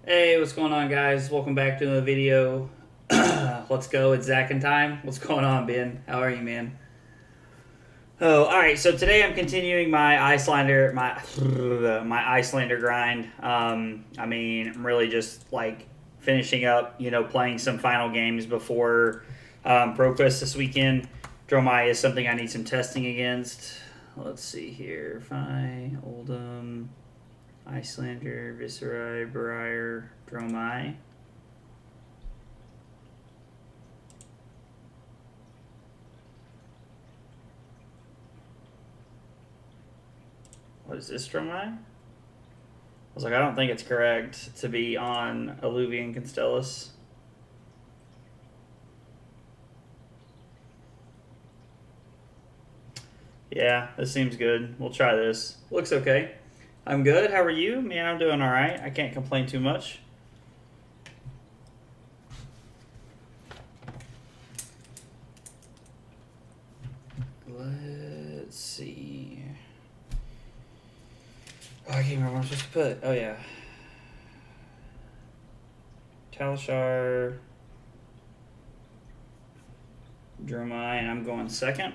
Hey, what's going on, guys? Welcome back to the video. Let's go. It's Zach and time. What's going on, Ben? How are you, man? Oh, all right. So today I'm continuing my Iyslander my Iyslander grind. I'm really just like finishing up, playing some final games before ProQuest this weekend. Dromai is something I need some testing against. Let's see here. Fine, Oldham. Iyslander, Viserai, Briar, Dromai. What is this, Dromai? I was like, I don't think it's correct to be on Alluvian Constellus. Yeah, this seems good. We'll try this. Looks okay. I'm good. How are you? Man, I'm doing alright. I can't complain too much. Let's see. Oh, I can't remember what I'm supposed to put. Oh, yeah. Talishar, Dromai, and I'm going second.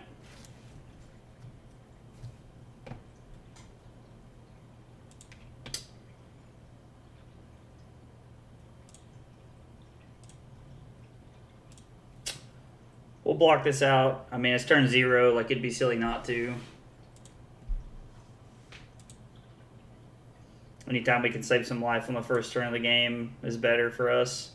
We'll block this out. I mean, it's turn 0. Like, it'd be silly not to. Anytime we can save some life on the first turn of the game is better for us.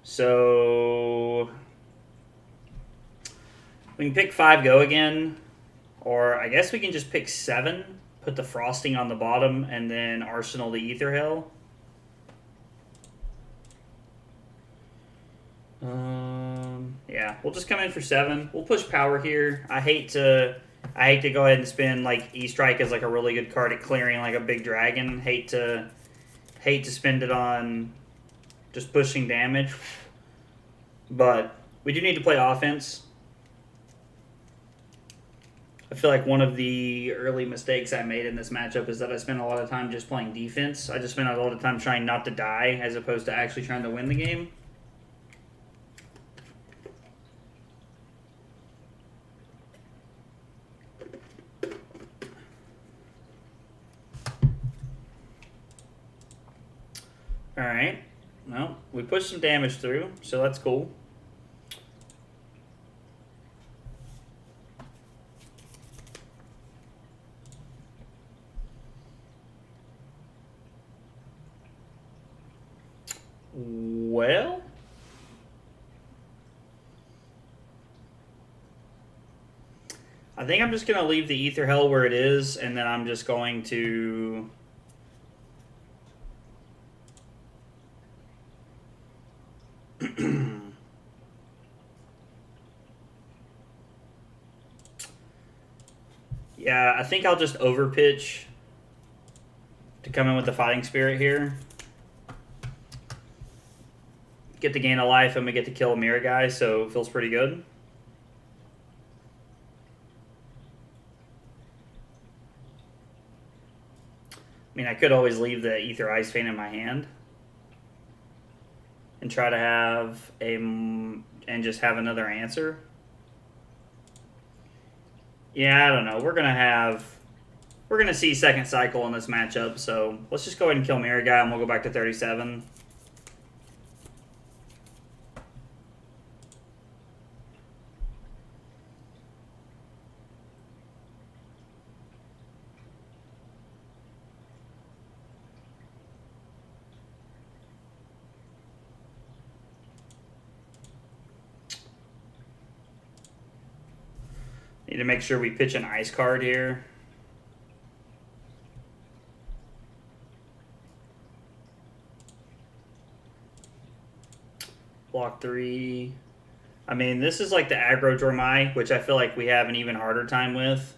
So we can pick 5 go again, or I guess we can just pick 7, put the frosting on the bottom, and then arsenal the ether hell. Yeah, we'll just come in for 7. We'll push power here. I hate to go ahead and spend like E-Strike as like a really good card at clearing like a big dragon. Hate to spend it on just pushing damage. But we do need to play offense. I feel like one of the early mistakes I made in this matchup is that I spent a lot of time just playing defense. I just spent a lot of time trying not to die as opposed to actually trying to win the game. Alright. Well, we pushed some damage through, so that's cool. Well, I think I'm just going to leave the Ether Hell where it is, and then I'm just going to... Yeah, I think I'll just overpitch to come in with the Fighting Spirit here. Get the gain of life, and we get to kill a mirror guy, so it feels pretty good. I mean, I could always leave the Ether Ice Vein in my hand and try to have and just have another answer. Yeah, I don't know. We're gonna see second cycle in this matchup, so let's just go ahead and kill Mirror Guy, and we'll go back to 37. Need to make sure we pitch an ice card here. Block 3. I mean, this is like the aggro Dromai, which I feel like we have an even harder time with.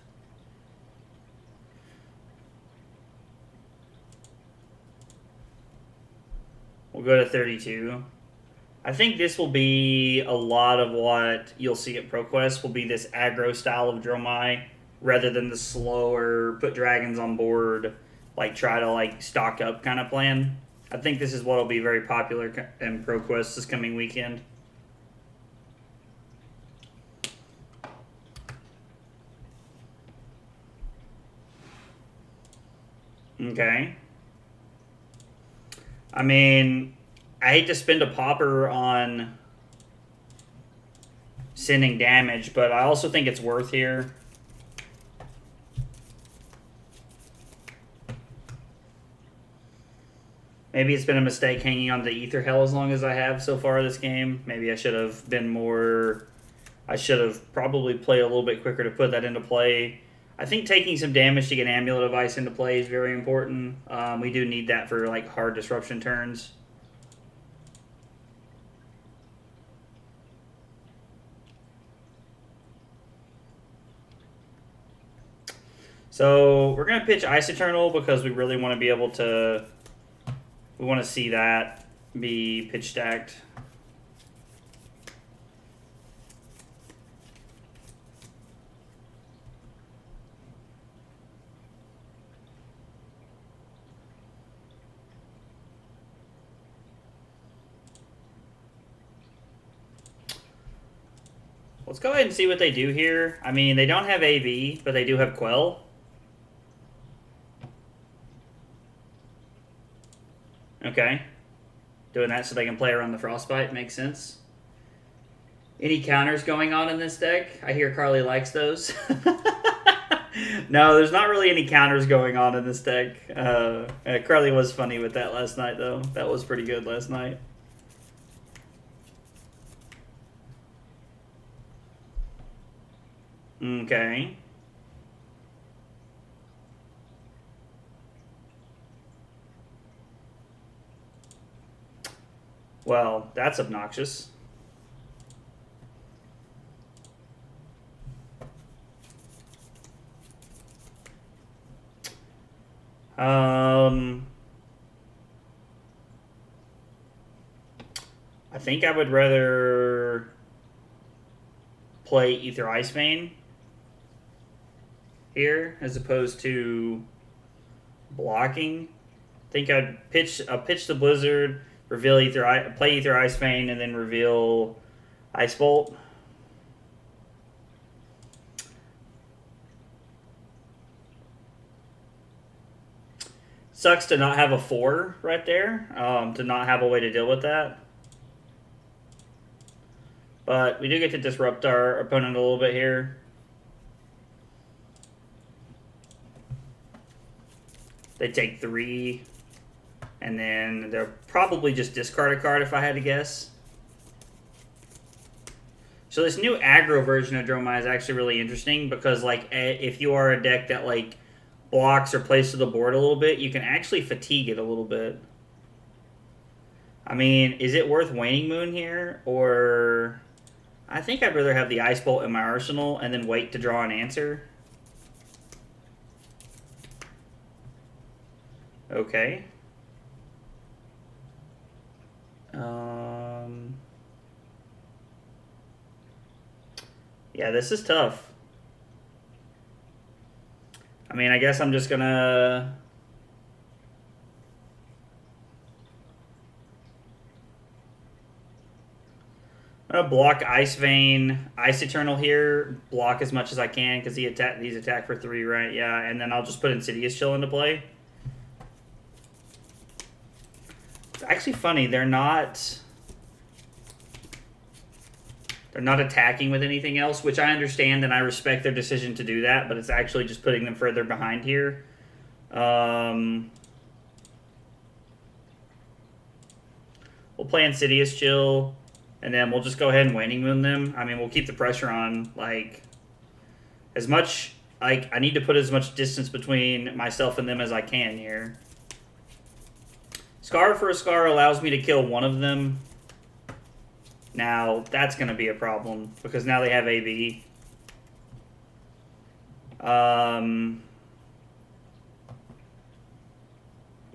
We'll go to 32. I think this will be a lot of what you'll see at ProQuest will be this aggro style of Dromai. rather than the slower, put dragons on board, like try to like stock up kind of plan. I think this is what will be very popular in ProQuest this coming weekend. Okay. I mean, I hate to spend a popper on sending damage, but I also think it's worth here. Maybe it's been a mistake hanging on to Ether Hell as long as I have so far this game. Maybe I should have been more... I should have probably played a little bit quicker to put that into play. I think taking some damage to get Amulet of Ice into play is very important. We do need that for like hard disruption turns. So we're going to pitch Ice Eternal because we really want to be able to... We want to see that be pitch stacked. Let's go ahead and see what they do here. I mean, they don't have AV, but they do have Quell. Okay. Doing that so they can play around the Frostbite makes sense. Any counters going on in this deck? I hear Carly likes those. No, there's not really any counters going on in this deck. Carly was funny with that last night, though. That was pretty good last night. Okay. Well, that's obnoxious. I think I would rather play Ether Ice Vein here as opposed to blocking. I think I'd pitch the Blizzard, reveal play Ether Ice Vein, and then reveal Ice Bolt. Sucks to not have a 4 right there, to not have a way to deal with that. But we do get to disrupt our opponent a little bit here. They take 3, and then they'll probably just discard a card if I had to guess. So this new aggro version of Dromai is actually really interesting because, like, if you are a deck that like blocks or plays to the board a little bit, you can actually fatigue it a little bit. I mean, is it worth Waning Moon here, or I think I'd rather have the Ice Bolt in my arsenal and then wait to draw an answer. Okay. Yeah, this is tough. I mean, I guess I'm just gonna... I'm gonna block Ice Vein, Ice Eternal here, block as much as I can because he's attack for 3, right? Yeah, and then I'll just put Insidious Chill into play. It's actually funny, they're not attacking with anything else, which I understand and I respect their decision to do that, but it's actually just putting them further behind here. We'll play Insidious Chill, and then we'll just go ahead and Waning Moon them. I mean, we'll keep the pressure on, like, as much, like, I need to put as much distance between myself and them as I can here. Scar for a Scar allows me to kill one of them. Now, that's going to be a problem, because now they have AV.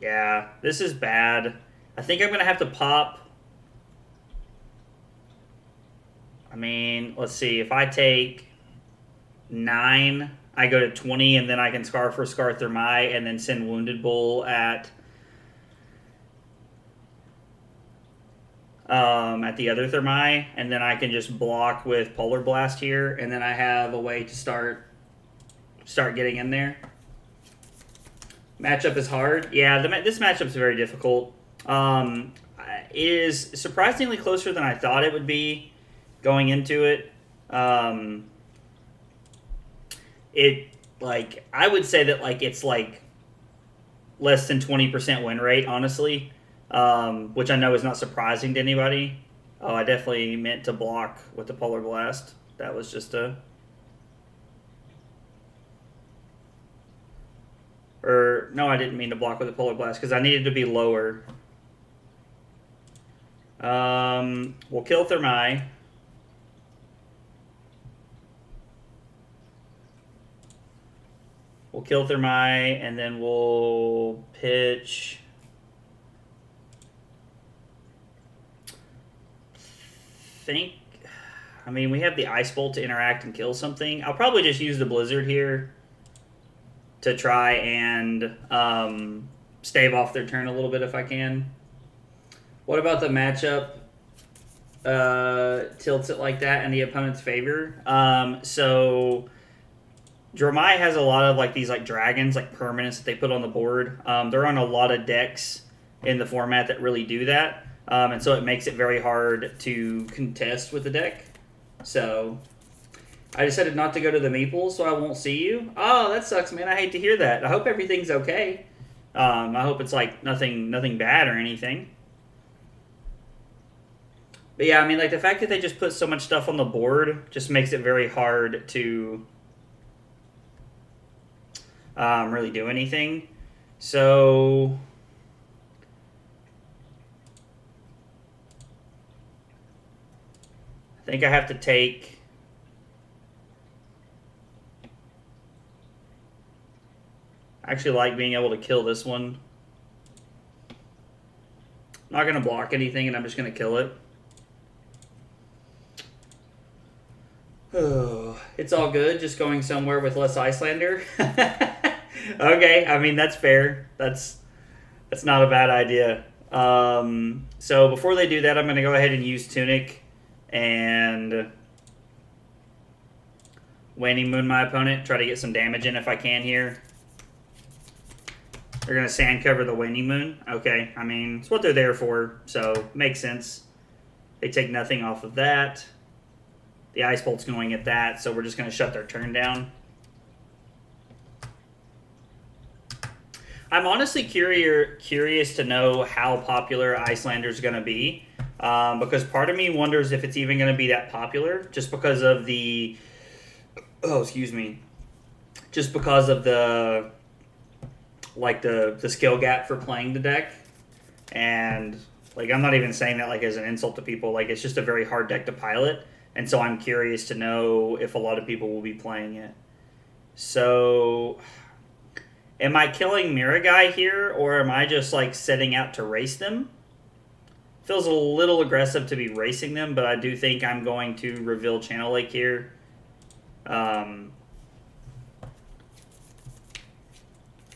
Yeah, this is bad. I think I'm going to have to pop. I mean, let's see. If I take 9, I go to 20, and then I can Scar for Scar Thermite, and then send Wounded Bull at the other Thermite, and then I can just block with Polar Blast here, and then I have a way to start getting in there. Matchup is hard. Yeah, this matchup is very difficult. It is surprisingly closer than I thought it would be going into it. I would say that it's less than 20% win rate, honestly, which I know is not surprising to anybody. Oh, I definitely meant to block with the Polar Blast. That was just a... no, I didn't mean to block with the Polar Blast because I needed to be lower. We'll kill Thermite. We'll kill Thermite, and then we'll pitch... I mean, we have the Ice Bolt to interact and kill something. I'll probably just use the Blizzard here to try and stave off their turn a little bit if I can. What about the matchup tilts it like that in the opponent's favor? So Dromai has a lot of these dragons, permanents that they put on the board. They're on a lot of decks in the format that really do that. And so it makes it very hard to contest with the deck. So I decided not to go to the Meeple, so I won't see you. Oh, that sucks, man. I hate to hear that. I hope everything's okay. I hope it's nothing bad or anything. But yeah, I mean, the fact that they just put so much stuff on the board just makes it very hard to really do anything. So I think I have to take... I actually like being able to kill this one. I'm not going to block anything, and I'm just going to kill it. Oh, it's all good, just going somewhere with less Iyslander. Okay, I mean, that's fair. That's not a bad idea. So before they do that, I'm going to go ahead and use Tunic and Waning Moon my opponent. Try to get some damage in if I can here. They're going to sand cover the Waning Moon. Okay, I mean, it's what they're there for, so makes sense. They take nothing off of that. The Ice Bolt's going at that, so we're just going to shut their turn down. I'm honestly curious to know how popular Iyslander's going to be, because part of me wonders if it's even going to be that popular, just because of the... Oh, excuse me. Just because of the... the skill gap for playing the deck. And, I'm not even saying that, as an insult to people. It's just a very hard deck to pilot. And so I'm curious to know if a lot of people will be playing it. So... Am I killing Miragai here, or am I just, setting out to race them? Feels a little aggressive to be racing them, but I do think I'm going to reveal Channel Lake here. I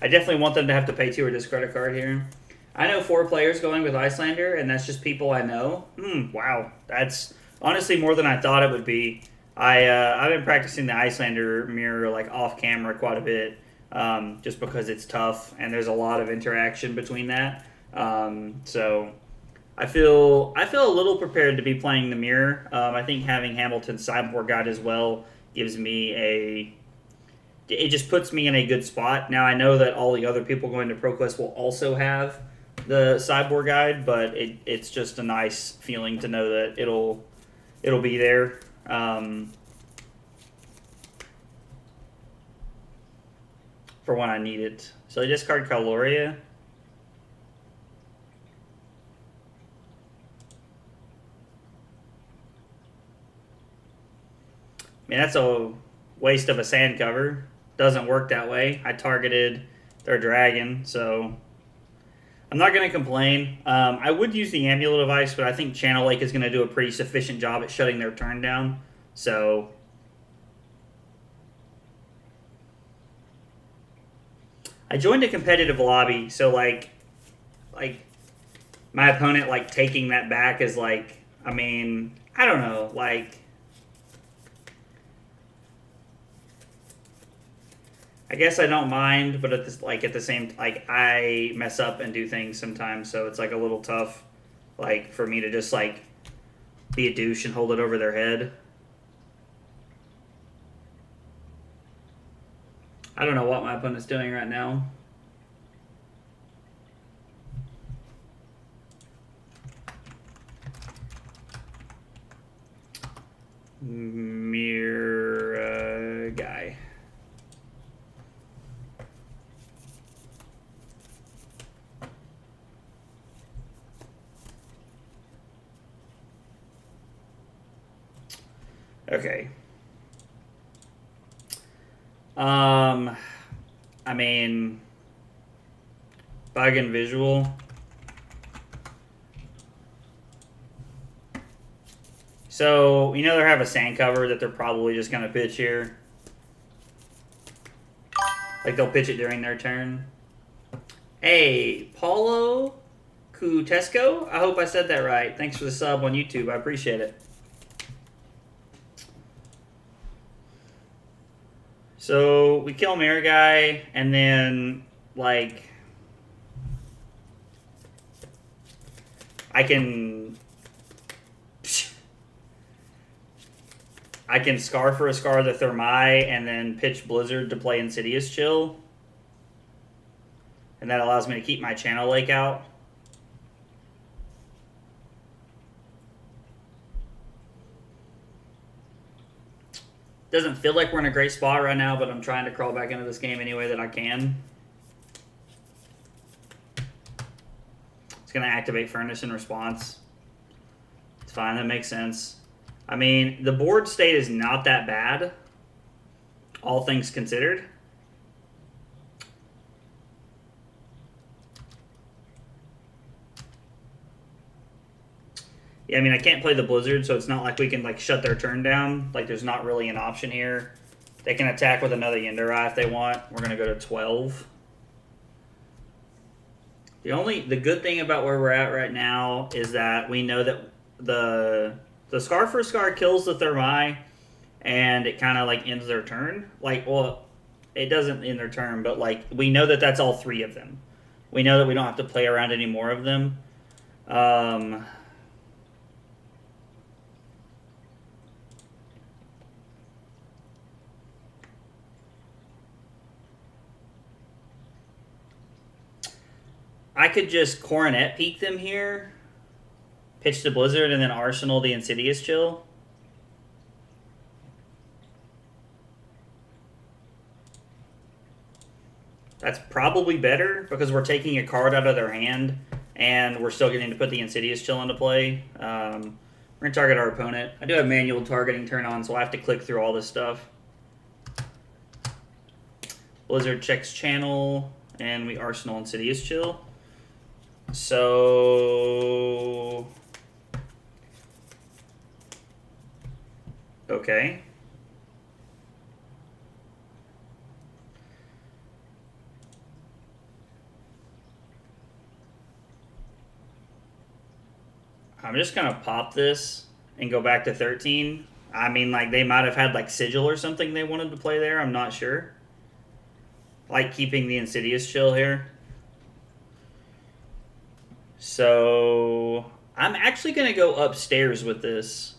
definitely want them to have to pay 2 or discard a card here. I know 4 players going with Iyslander, and that's just people I know. Wow. That's honestly more than I thought it would be. I've been practicing the Iyslander mirror, off camera quite a bit. Just because it's tough and there's a lot of interaction between that. So I feel a little prepared to be playing the mirror. I think having Hamilton's Sideboard Guide as well gives me it just puts me in a good spot. Now I know that all the other people going to ProQuest will also have the Sideboard Guide, but it's just a nice feeling to know that it'll be there. For when I need it. So I discard Caloria. I mean, that's a waste of a sand cover. Doesn't work that way. I targeted their dragon, so I'm not going to complain. I would use the Amulet of Ice, but I think Channel Lake is going to do a pretty sufficient job at shutting their turn down. So I joined a competitive lobby, so like my opponent like taking that back is like, I mean, I don't know, like I guess I don't mind, but at the same like I mess up and do things sometimes, so it's like a little tough, like for me to just like be a douche and hold it over their head. I don't know what my opponent's doing right now. Mirror guy. Okay. I mean, bug and visual. So, you know they have a sand cover that they're probably just going to pitch here. Like, they'll pitch it during their turn. Hey, Paulo Cutesco? I hope I said that right. Thanks for the sub on YouTube. I appreciate it. So, we kill Mirror Guy, and then, like, I can Scar for a Scar the Thermi, and then pitch Blizzard to play Insidious Chill. And that allows me to keep my Channel Lake out. Doesn't feel like we're in a great spot right now, but I'm trying to crawl back into this game any way that I can. It's going to activate Furnace in response. It's fine, that makes sense. I mean, the board state is not that bad, all things considered. Yeah, I mean, I can't play the Blizzard, so it's not like we can like shut their turn down. Like, there's not really an option here. They can attack with another Yindarai if they want. We're going to go to 12. The good thing about where we're at right now is that we know that the Scar for Scar kills the Thermi, and it kind of like ends their turn. Like, well, it doesn't end their turn, but like we know that that's all 3 of them. We know that we don't have to play around any more of them. I could just Coronet peek them here, pitch the Blizzard, and then Arsenal the Insidious Chill. That's probably better because we're taking a card out of their hand and we're still getting to put the Insidious Chill into play. We're going to target our opponent. I do have manual targeting turn on, so I have to click through all this stuff. Blizzard checks channel, and we Arsenal Insidious Chill. So, okay. I'm just going to pop this and go back to 13. I mean, like, they might have had, like, Sigil or something they wanted to play there. I'm not sure. Like keeping the Insidious Chill here. So, I'm actually going to go upstairs with this.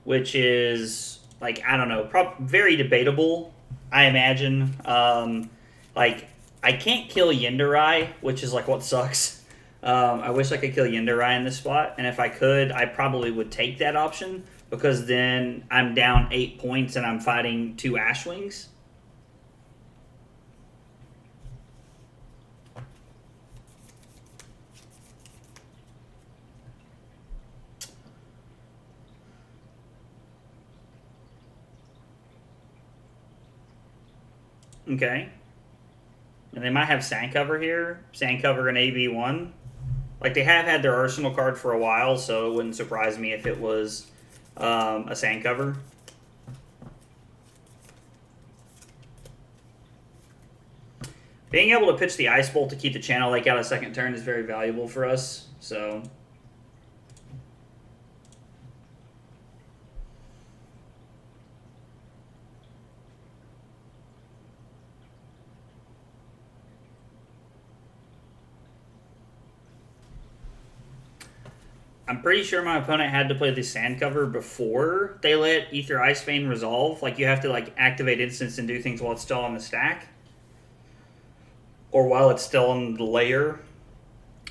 Which is, like, I don't know, very debatable, I imagine. Like, I can't kill Yindarai, which is, like, what sucks. I wish I could kill Yindarai in this spot, and if I could, I probably would take that option, because then I'm down 8 points and I'm fighting 2 Ashwings. Okay. And they might have Sand Cover here. Sand Cover and AB1. Like, they have had their Arsenal card for a while, so it wouldn't surprise me if it was a Sand Cover. Being able to pitch the Ice Bolt to keep the Channel Lake out of second turn is very valuable for us. So I'm pretty sure my opponent had to play the Sand Cover before they let Ether Ice Vein resolve. Like, you have to like activate instance and do things while it's still on the stack, or while it's still on the layer.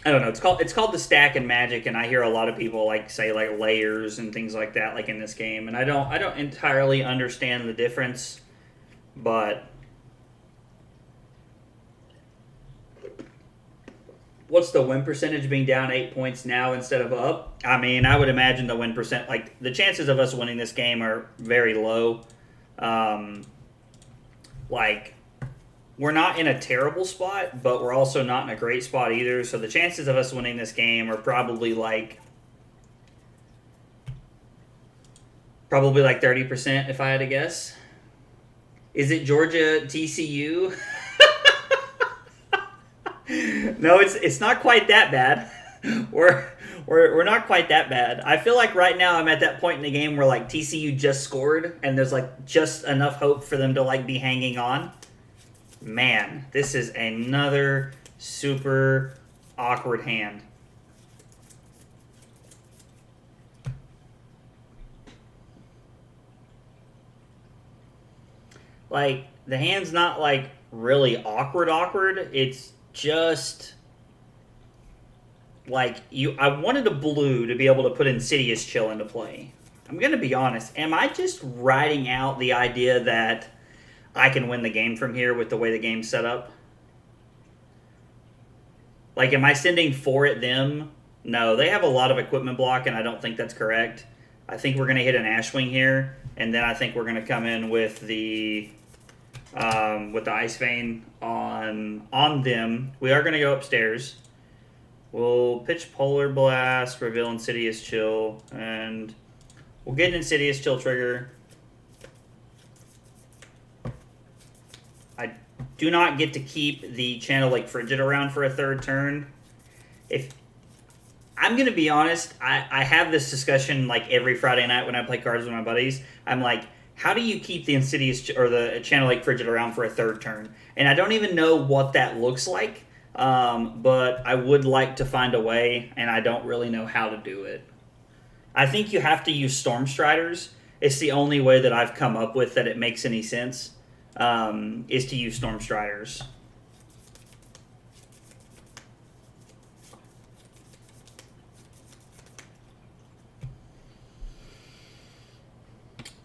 I don't know. It's called the stack in Magic, and I hear a lot of people like say like layers and things like that, like in this game. And I don't entirely understand the difference, but what's the win percentage being down 8 points now instead of up? I mean, I would imagine the win percent, like the chances of us winning this game are very low. Like, we're not in a terrible spot, but we're also not in a great spot either. So the chances of us winning this game are probably like 30% if I had to guess. Is it Georgia TCU? No, it's not quite that bad. We're not quite that bad. I feel like right now I'm at that point in the game where like TCU just scored and there's like just enough hope for them to like be hanging on. Man, this is another super awkward hand. Like, the hand's not like really awkward. It's just like I wanted a blue to be able to put Insidious Chill into play. I'm going to be honest. Am I just writing out the idea that I can win the game from here with the way the game's set up? Like, am I sending 4 at them? No, they have a lot of equipment block, and I don't think that's correct. I think we're going to hit an Ashwing here, and then I think we're going to come in with the Ice Vein on them. We are going to go upstairs. We'll pitch Polar Blast, reveal Insidious Chill, and we'll get an Insidious Chill trigger. I do not get to keep the Channel Lake Frigid around for a third turn. If I'm going to be honest, I have this discussion like every Friday night when I play cards with my buddies. I'm like, how do you keep the Insidious or the Channel Lake Frigid around for a third turn? And I don't even know what that looks like, but I would like to find a way, and I don't really know how to do it. I think you have to use Storm Striders. It's the only way that I've come up with that it makes any sense, is to use Storm Striders.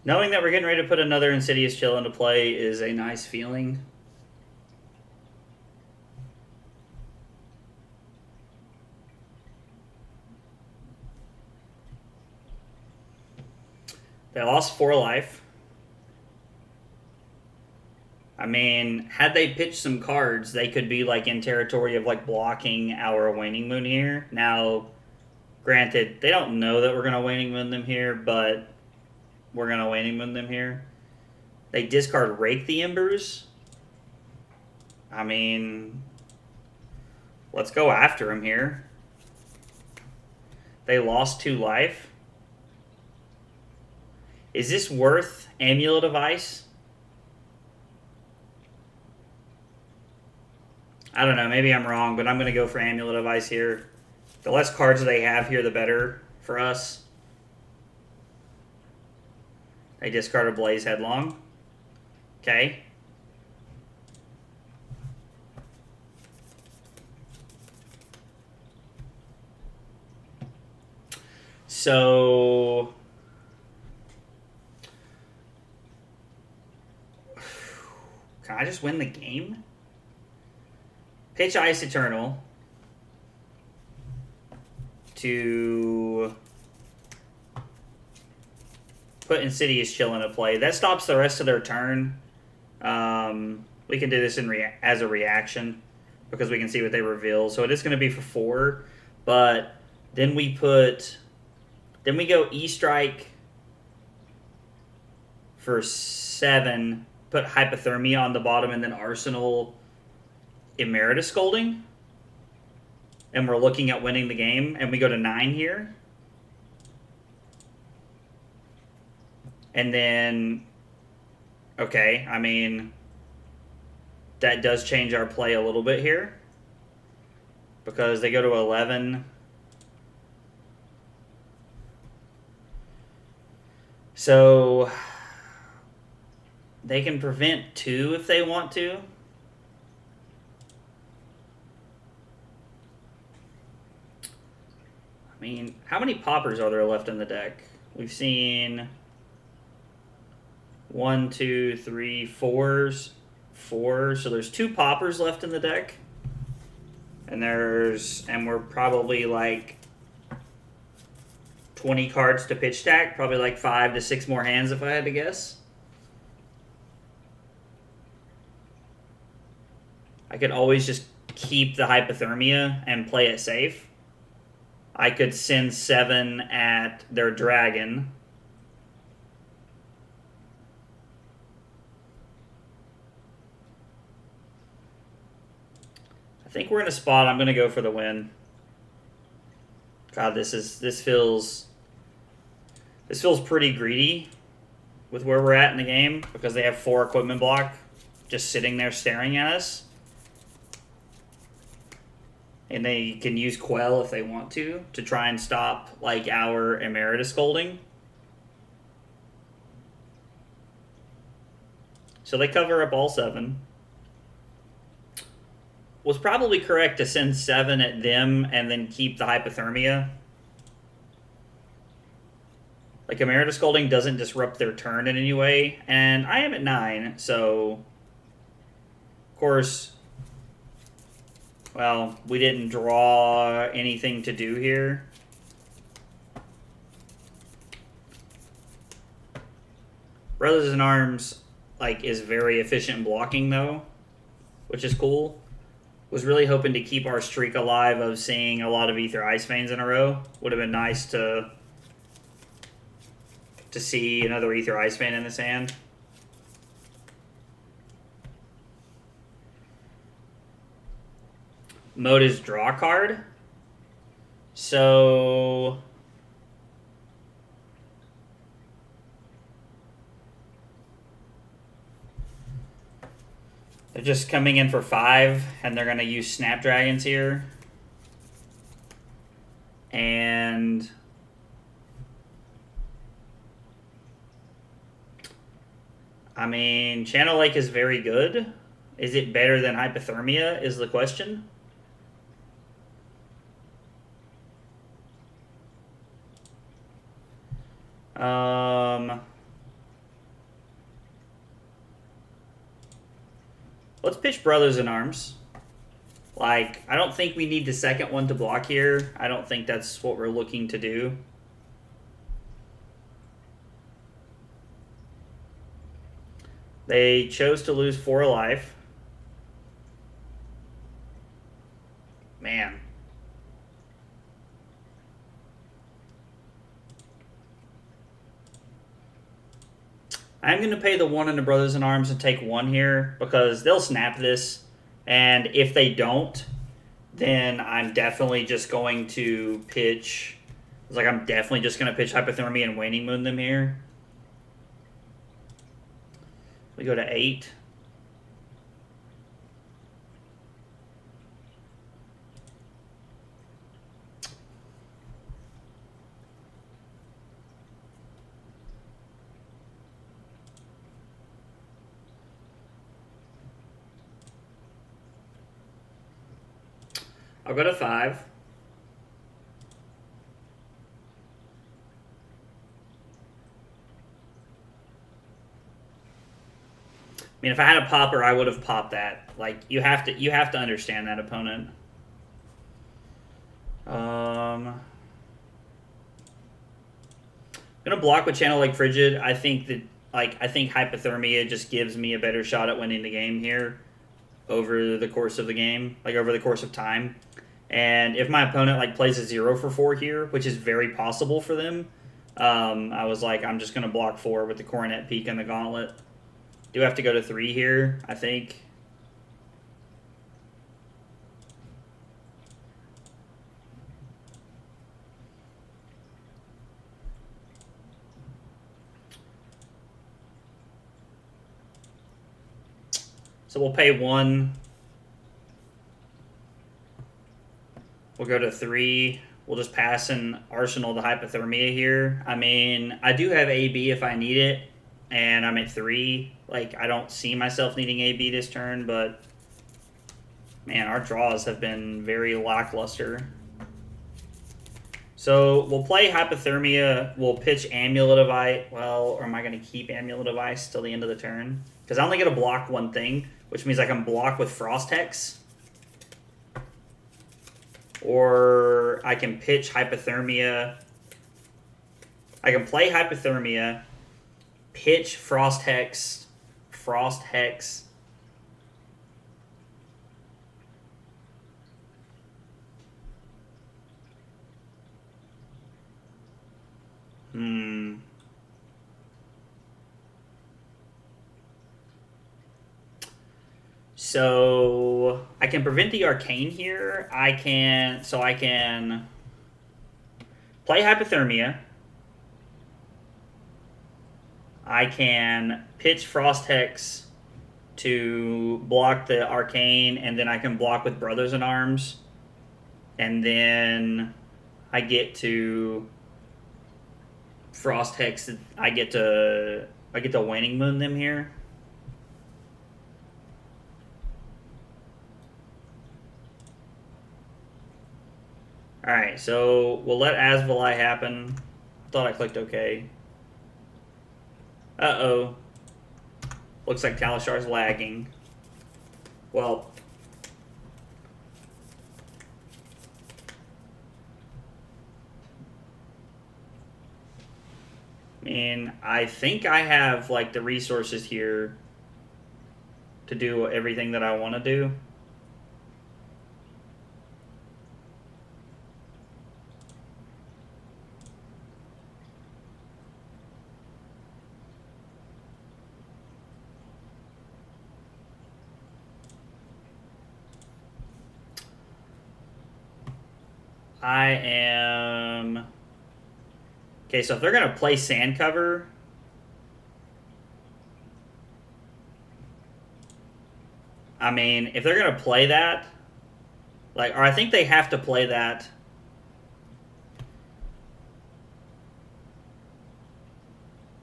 Knowing that we're getting ready to put another Insidious Chill into play is a nice feeling. They lost 4 life. I mean, had they pitched some cards, they could be like in territory of like blocking our Waning Moon here. Now, granted, they don't know that we're going to Waning Moon them here, but we're going to Waning Moon them here. They discard Rake the Embers. I mean, let's go after them here. They lost 2 life. Is this worth Amulet of Ice? I don't know. Maybe I'm wrong, but I'm going to go for Amulet of Ice here. The less cards they have here, the better for us. They discard a Blaze Headlong. Okay. So can I just win the game? Pitch Ice Eternal to put Insidious Chill into play. That stops the rest of their turn. We can do this as a reaction because we can see what they reveal. So it is going to be for 4, but then we go E-Strike for 7, put Hypothermia on the bottom, and then Arsenal Emeritus Scolding, and we're looking at winning the game, and we go to 9 here. And then, okay, I mean, that does change our play a little bit here, because they go to 11. So they can prevent 2 if they want to. I mean, how many poppers are there left in the deck? We've seen 1, 2, 3, 4. So there's 2 poppers left in the deck. And we're probably like 20 cards to pitch stack, probably like 5 to 6 more hands if I had to guess. I could always just keep the hypothermia and play it safe. I could send 7 at their dragon. I think we're in a spot I'm going to go for the win. God, this feels pretty greedy with where we're at in the game, because they have 4 equipment block just sitting there staring at us. And they can use Quell if they want to try and stop like our Emeritus Scolding. So they cover up all 7. Was probably correct to send 7 at them and then keep the hypothermia. Like, Emeritus Scolding doesn't disrupt their turn in any way. And I am at 9, so... Of course... Well, we didn't draw anything to do here. Brothers in Arms, like, is very efficient in blocking, though, which is cool. Was really hoping to keep our streak alive of seeing a lot of Ether Ice Veins in a row. Would have been nice to see another Ether Ice Vein in this hand. Mode is draw card. So they're just coming in for 5, and they're going to use Snapdragons here. And I mean, Channel Lake is very good. Is it better than Hypothermia is the question. Let's pitch Brothers in Arms. Like, I don't think we need the second one to block here. I don't think that's what we're looking to do. They chose to lose 4 life. Man. I'm going to pay the 1 in the Brothers in Arms and take 1 here, because they'll snap this. And if they don't, then I'm definitely just going to pitch... It's like I'm definitely just going to pitch Hypothermia and Waning Moon them here. We go to 8. I'll go to 5. I mean, if I had a popper, I would have popped that. Like, you have to understand that opponent. I'm gonna block with Channel Lake Frigid. I think Hypothermia just gives me a better shot at winning the game here over the course of the game, like over the course of time. And if my opponent like plays a 0 for 4 here, which is very possible for them, I was like, I'm just gonna block 4 with the Coronet Peak and the Gauntlet. Do have to go to 3 here, I think. So we'll pay 1. We'll go to 3. We'll just pass an Arsenal to Hypothermia here. I mean, I do have AB if I need it, and I'm at 3. Like, I don't see myself needing AB this turn, but man, our draws have been very lackluster. So we'll play Hypothermia. We'll pitch Amulet of Ice. Well, or am I going to keep Amulet of Ice till the end of the turn? Because I only get to block one thing, which means I can block with Frost Hex. Or I can pitch Hypothermia. I can play Hypothermia, pitch Frost Hex, Frost Hex. So I can prevent the Arcane here. I can play Hypothermia. I can pitch Frost Hex to block the Arcane, and then I can block with Brothers in Arms. And then I get to Frost Hex. I get to Waning Moon them here. Alright, so we'll let Asvalai happen. Thought I clicked OK. Uh-oh. Looks like Talashar's lagging. Well, I mean, I think I have, like, the resources here to do everything that I want to do. I am... Okay, so if they're going to play Sand Cover... I mean, if they're going to play that... Like, or I think they have to play that...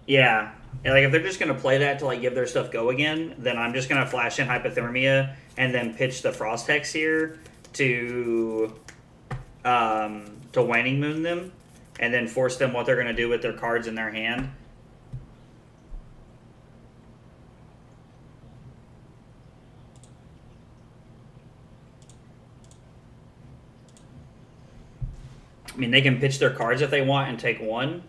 Yeah. Like, if they're just going to play that to, like, give their stuff go again, then I'm just going to flash in Hypothermia and then pitch the Frost Hex here to Waning Moon them, and then force them what they're going to do with their cards in their hand. I mean, they can pitch their cards if they want and take 1.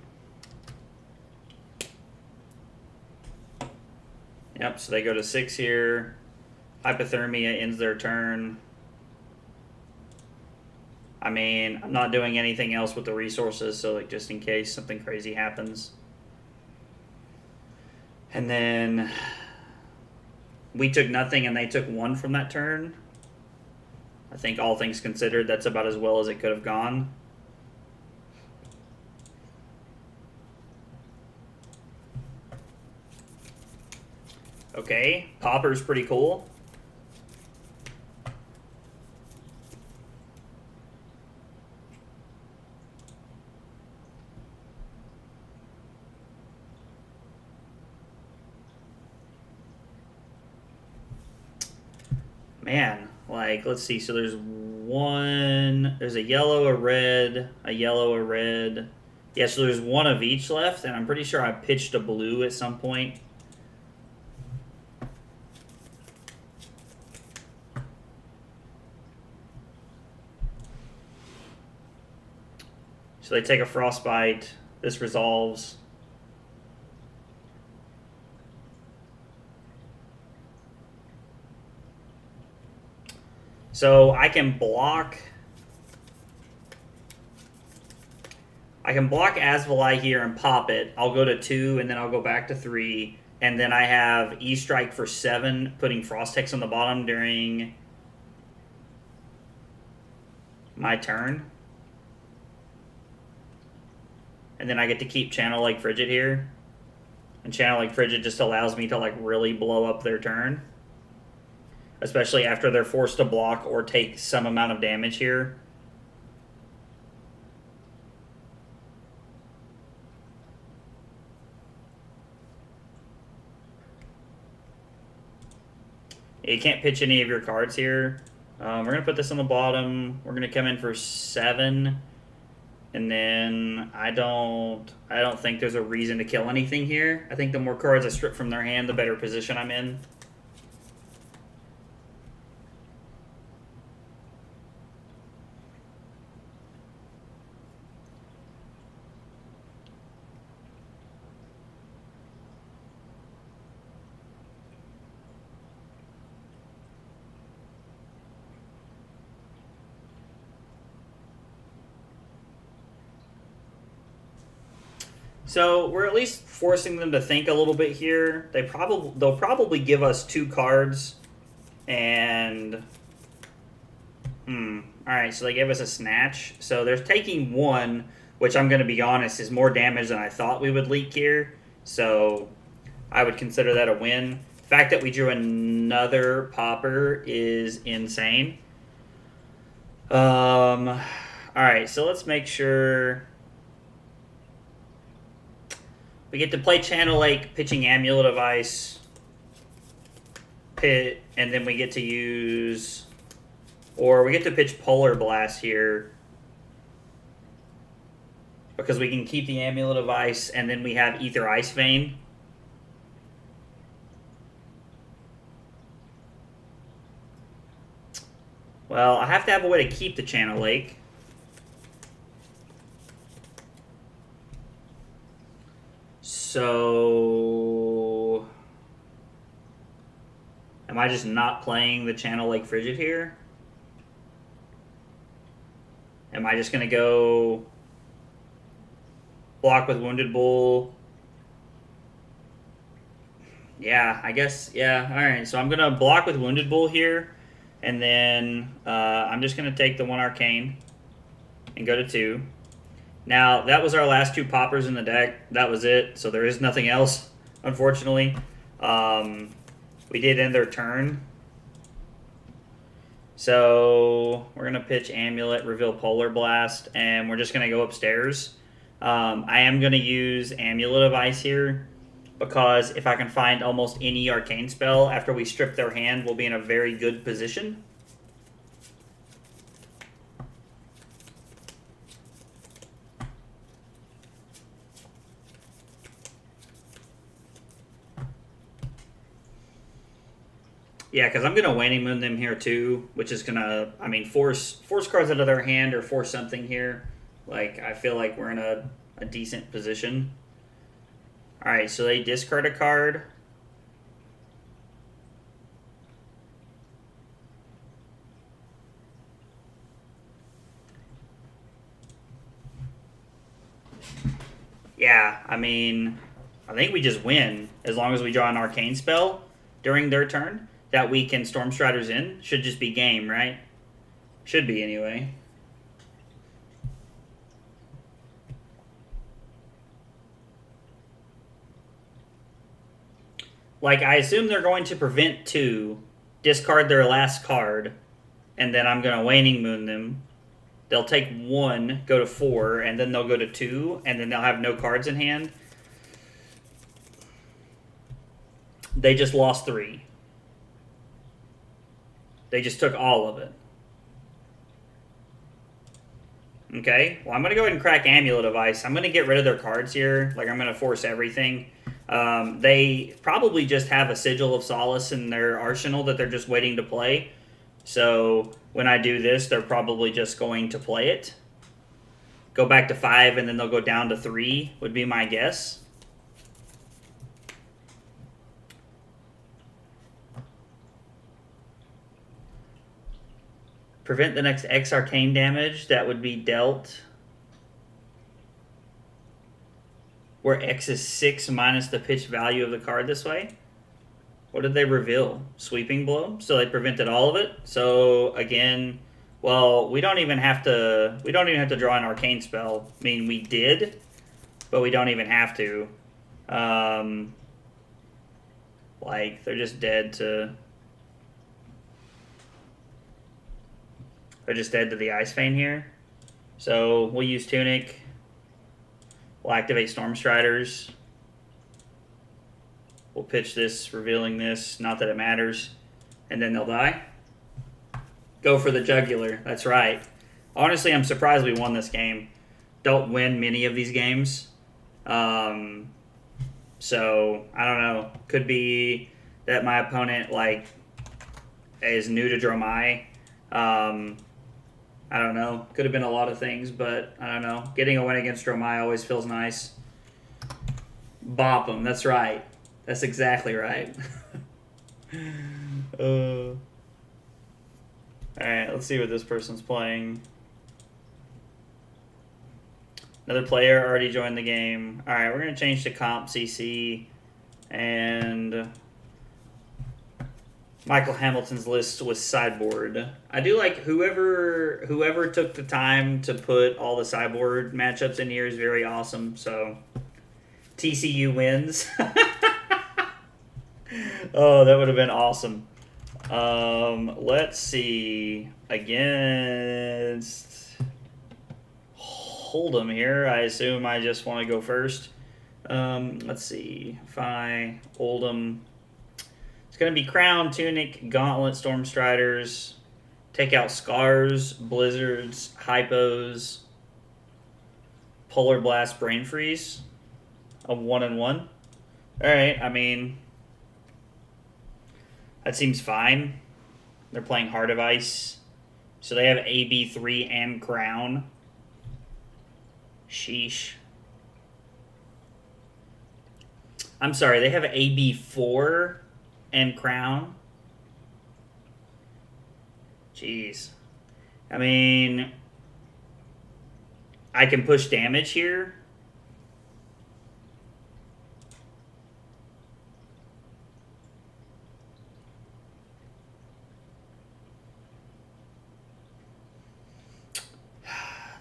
Yep, so they go to 6 here. Hypothermia ends their turn. I mean, I'm not doing anything else with the resources, so like just in case something crazy happens. And then we took nothing and they took 1 from that turn. I think all things considered, that's about as well as it could have gone. Okay, Pauper's pretty cool. Man, like, let's see. So there's a yellow, a red, a yellow, a red. Yeah, so there's 1 of each left, and I'm pretty sure I pitched a blue at some point. So they take a Frostbite. This resolves. So I can block Asvalai here and pop it. I'll go to 2 and then I'll go back to 3. And then I have E-Strike for 7, putting Frost Hex on the bottom during my turn. And then I get to keep Channel Lake Frigid here. And Channel Lake Frigid just allows me to like really blow up their turn. especially after they're forced to block or take some amount of damage here. You can't pitch any of your cards here. We're going to put this on the bottom. We're going to come in for 7. And then I don't think there's a reason to kill anything here. I think the more cards I strip from their hand, the better position I'm in. So we're at least forcing them to think a little bit here. They'll probably give us 2 cards, and all right. So they gave us a snatch. So they're taking 1, which I'm going to be honest is more damage than I thought we would leak here. So I would consider that a win. The fact that we drew another popper is insane. All right. So let's make sure. We get to play Channel Lake, pitching Amulet of Ice, pit, and then we get to use, or we get to pitch Polar Blast here, because we can keep the Amulet of Ice, and then we have Ether Ice Vein. Well, I have to have a way to keep the Channel Lake. So, am I just not playing the Channel Lake Frigid here? Am I just going to go block with Wounded Bull? Yeah, I guess, yeah. All right, so I'm going to block with Wounded Bull here, and then I'm just going to take the 1 Arcane and go to 2. Now, that was our last 2 poppers in the deck. That was it, so there is nothing else, unfortunately. We did end their turn. So, we're going to pitch Amulet, reveal Polar Blast, and we're just going to go upstairs. I am going to use Amulet of Ice here, because if I can find almost any Arcane spell after we strip their hand, we'll be in a very good position. Yeah, because I'm going to Waning Moon them here too, which is going to, I mean, force cards out of their hand or force something here. Like, I feel like we're in a decent position. All right, so they discard a card. Yeah, I mean, I think we just win as long as we draw an Arcane spell during their turn that we can Storm Striders in. Should just be game, right? Should be anyway. Like, I assume they're going to prevent 2, discard their last card, and then I'm going to Waning Moon them. They'll take 1, go to 4, and then they'll go to 2, and then they'll have no cards in hand. They just lost 3. They just took all of it. Okay, well, I'm going to go ahead and crack Amulet of Ice. I'm going to get rid of their cards here. Like, I'm going to force everything. They probably just have a Sigil of Solace in their arsenal that they're just waiting to play. So when I do this, they're probably just going to play it. Go back to 5, and then they'll go down to 3, would be my guess. Prevent the next X Arcane damage that would be dealt, where X is 6 minus the pitch value of the card this way. What did they reveal? Sweeping Blow. So they prevented all of it. So again, well, we don't even have to draw an Arcane spell. I mean, we did, but we don't even have to. Like, they're just dead to They're just dead to the Ice Vein here. So we'll use Tunic. We'll activate Storm Striders. We'll pitch this, revealing this. Not that it matters. And then they'll die. Go for the Jugular. That's right. Honestly, I'm surprised we won this game. Don't win many of these games. So, I don't know. Could be that my opponent, like, is new to Dromai. I don't know. Could have been a lot of things, but I don't know. Getting a win against Dromai always feels nice. Bop them. That's right. That's exactly right. Alright, let's see what this person's playing. Another player already joined the game. Alright, we're going to change to Comp CC. And Michael Hamilton's list was sideboard. I do like whoever took the time to put all the sideboard matchups in here is very awesome. So TCU wins. Oh, that would have been awesome. Let's see. Against Hold'em here. I assume I just want to go first. Let's see. If I Hold'em, it's going to be Crown, Tunic, Gauntlet, Storm Striders. Take out Scars, Blizzards, Hypos, Polar Blast, Brain Freeze. A 1-1. Alright, I mean, that seems fine. They're playing Heart of Ice. So they have AB3 and Crown. Sheesh. I'm sorry, they have AB4 and Crown. Jeez. I mean, I can push damage here.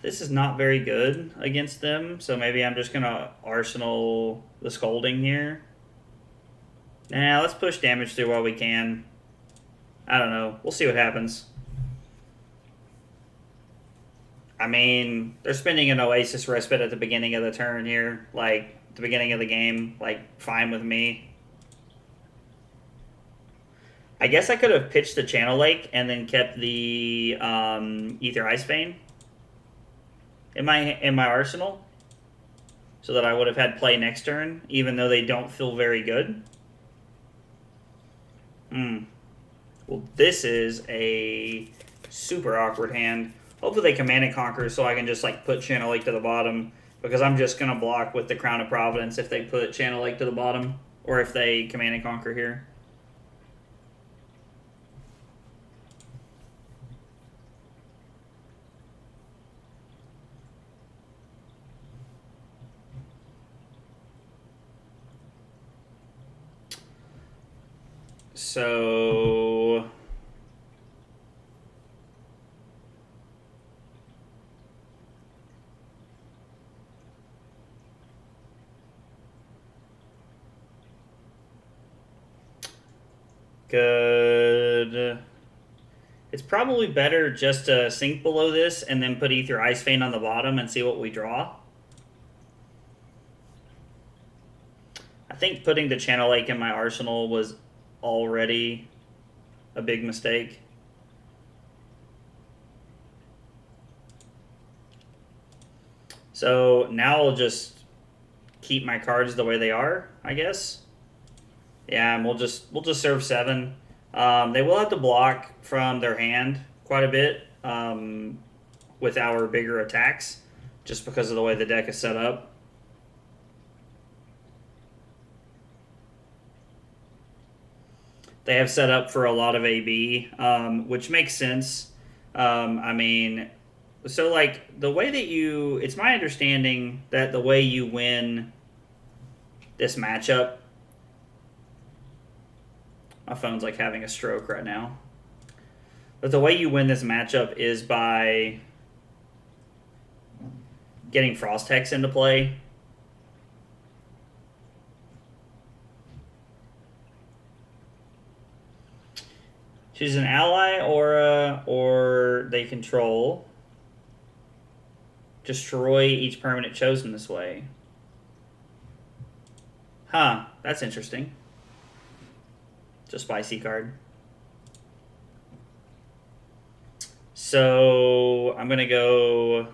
This is not very good against them, so maybe I'm just going to Arsenal the Scolding here. Nah, let's push damage through while we can. I don't know. We'll see what happens. I mean, they're spending an Oasis Respite at the beginning of the turn here. Like, the beginning of the game. Like, fine with me. I guess I could have pitched the Channel Lake and then kept the Ether Ice Vein in my arsenal, so that I would have had play next turn, even though they don't feel very good. Well, this is a super awkward hand. Hopefully they Command and Conquer so I can just like put Channel Lake to the bottom, because I'm just gonna block with the Crown of Providence if they put Channel Lake to the bottom, or if they Command and Conquer here. So good. It's probably better just to sink below this and then put Ether Ice Vein on the bottom and see what we draw. I think putting the Channel Lake in my arsenal was already a big mistake. So now I'll just keep my cards the way they are, I guess. Yeah, and we'll just serve 7. They will have to block from their hand quite a bit with our bigger attacks, just because of the way the deck is set up. They have set up for a lot of AB, which makes sense. I mean, so like the way that you, it's my understanding that the way you win this matchup, my phone's like having a stroke right now, but the way you win this matchup is by getting Frost Hex into play. Choose an ally aura or they control. Destroy each permanent chosen this way. Huh, that's interesting. It's a spicy card. So I'm gonna go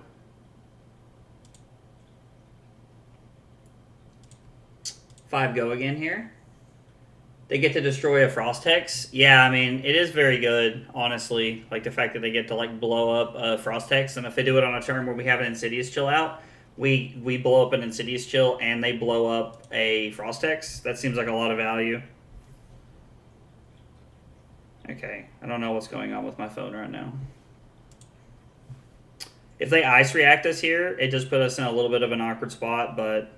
5 go again here. They get to destroy a Frost Hex. Yeah, I mean, it is very good, honestly. Like, the fact that they get to, like, blow up a Frost Hex. And if they do it on a turn where we have an Insidious Chill out, we blow up an Insidious Chill and they blow up a Frost Hex. That seems like a lot of value. Okay, I don't know what's going on with my phone right now. If they Ice React us here, it does put us in a little bit of an awkward spot, but...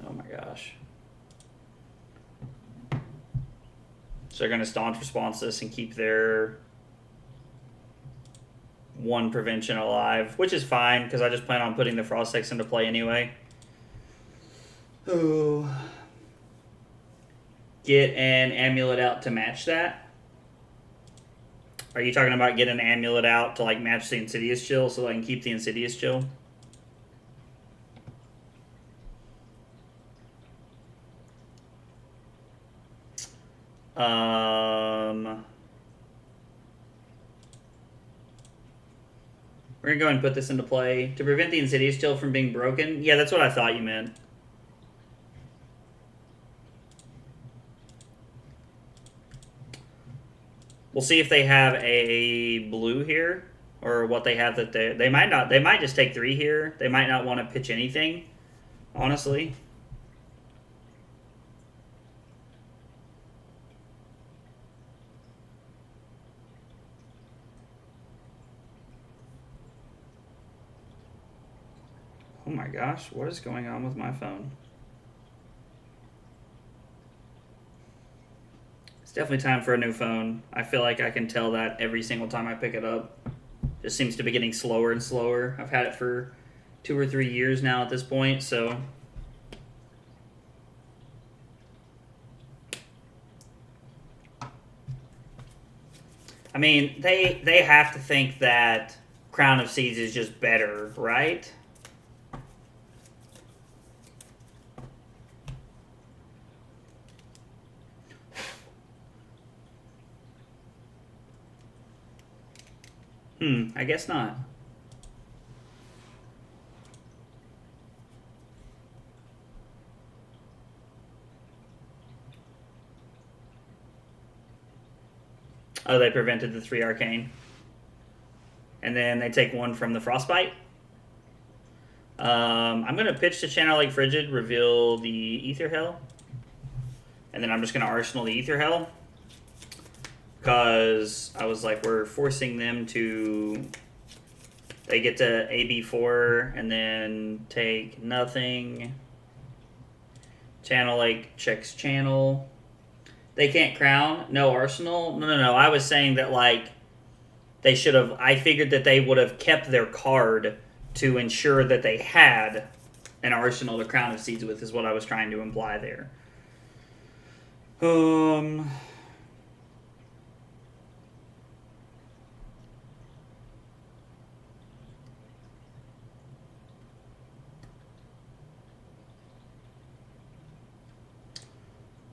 oh my gosh. So they're going to Staunch Response this and keep their 1 prevention alive, which is fine, because I just plan on putting the Frost Hex into play anyway. Oh. Get an Amulet out to match that. Are you talking about get an Amulet out to like match the Insidious Chill so I can keep the Insidious Chill? We're going to go and put this into play. To prevent the Insidious Chill from being broken? Yeah, that's what I thought you meant. We'll see if they have a blue here, or what they have that they might not. They might just take 3 here. They might not want to pitch anything, honestly. Oh my gosh, what is going on with my phone? It's definitely time for a new phone. I feel like I can tell that every single time I pick it up. Just seems to be getting slower and slower. I've had it for 2 or 3 years now at this point, so... I mean, they have to think that Crown of Seeds is just better, right? I guess not. Oh, they prevented the 3 Arcane. And then they take 1 from the Frostbite. I'm going to pitch to Channel Lake Frigid, reveal the Ether Hell. And then I'm just going to Arsenal the Ether Hell. Because I was like, we're forcing them to... They get to AB4 and then take nothing. Channel Lake checks channel. They can't crown. No Arsenal. No. I was saying that, like, they should have... I figured that they would have kept their card to ensure that they had an Arsenal to Crown of Seeds with, is what I was trying to imply there.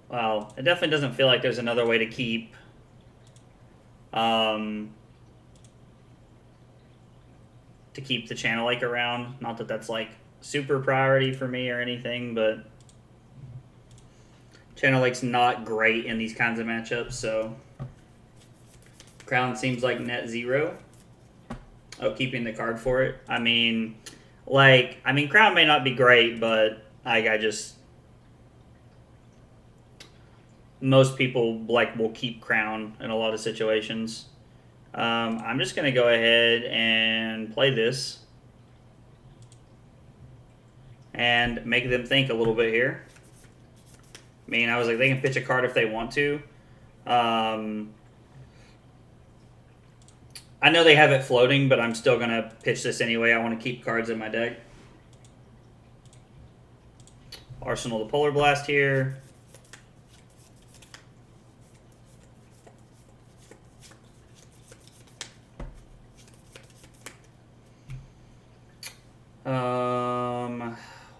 Well, it definitely doesn't feel like there's another way to keep the Channel Lake around. Not that that's like super priority for me or anything, but Channel Lake's not great in these kinds of matchups, so Crown seems like net 0. Oh, keeping the card for it. I mean, Crown may not be great, but I just... Most people will keep Crown in a lot of situations. I'm just going to go ahead and play this and make them think a little bit here. I mean, I was like, they can pitch a card if they want to. I know they have it floating, but I'm still going to pitch this anyway. I want to keep cards in my deck. Arsenal the Polar Blast here.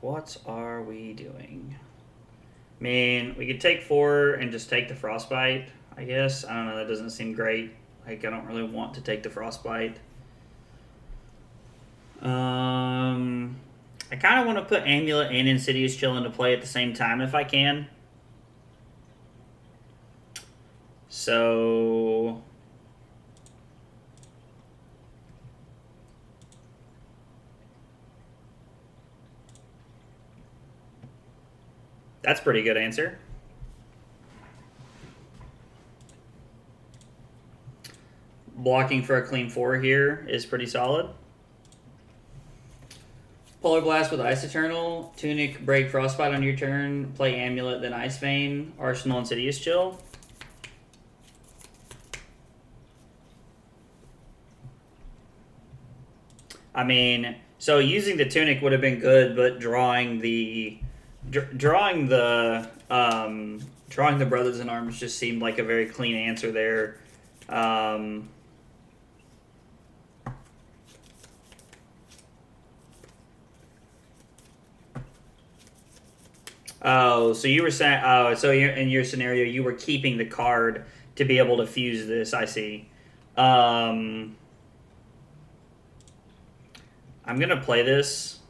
What are we doing? I mean, we could take 4 and just take the Frostbite, I guess. I don't know, that doesn't seem great. Like, I don't really want to take the Frostbite. I kind of want to put Amulet and Insidious Chill into play at the same time if I can. So... that's a pretty good answer. Blocking for a clean 4 here is pretty solid. Polar Blast with Ice Eternal. Tunic, break Frostbite on your turn. Play Amulet, then Ice Vein. Arsenal, Insidious Chill. I mean, so using the Tunic would have been good, but drawing the Brothers in Arms just seemed like a very clean answer there. Oh, so you were saying, oh, so in your scenario, you were keeping the card to be able to fuse this. I see. I'm going to play this,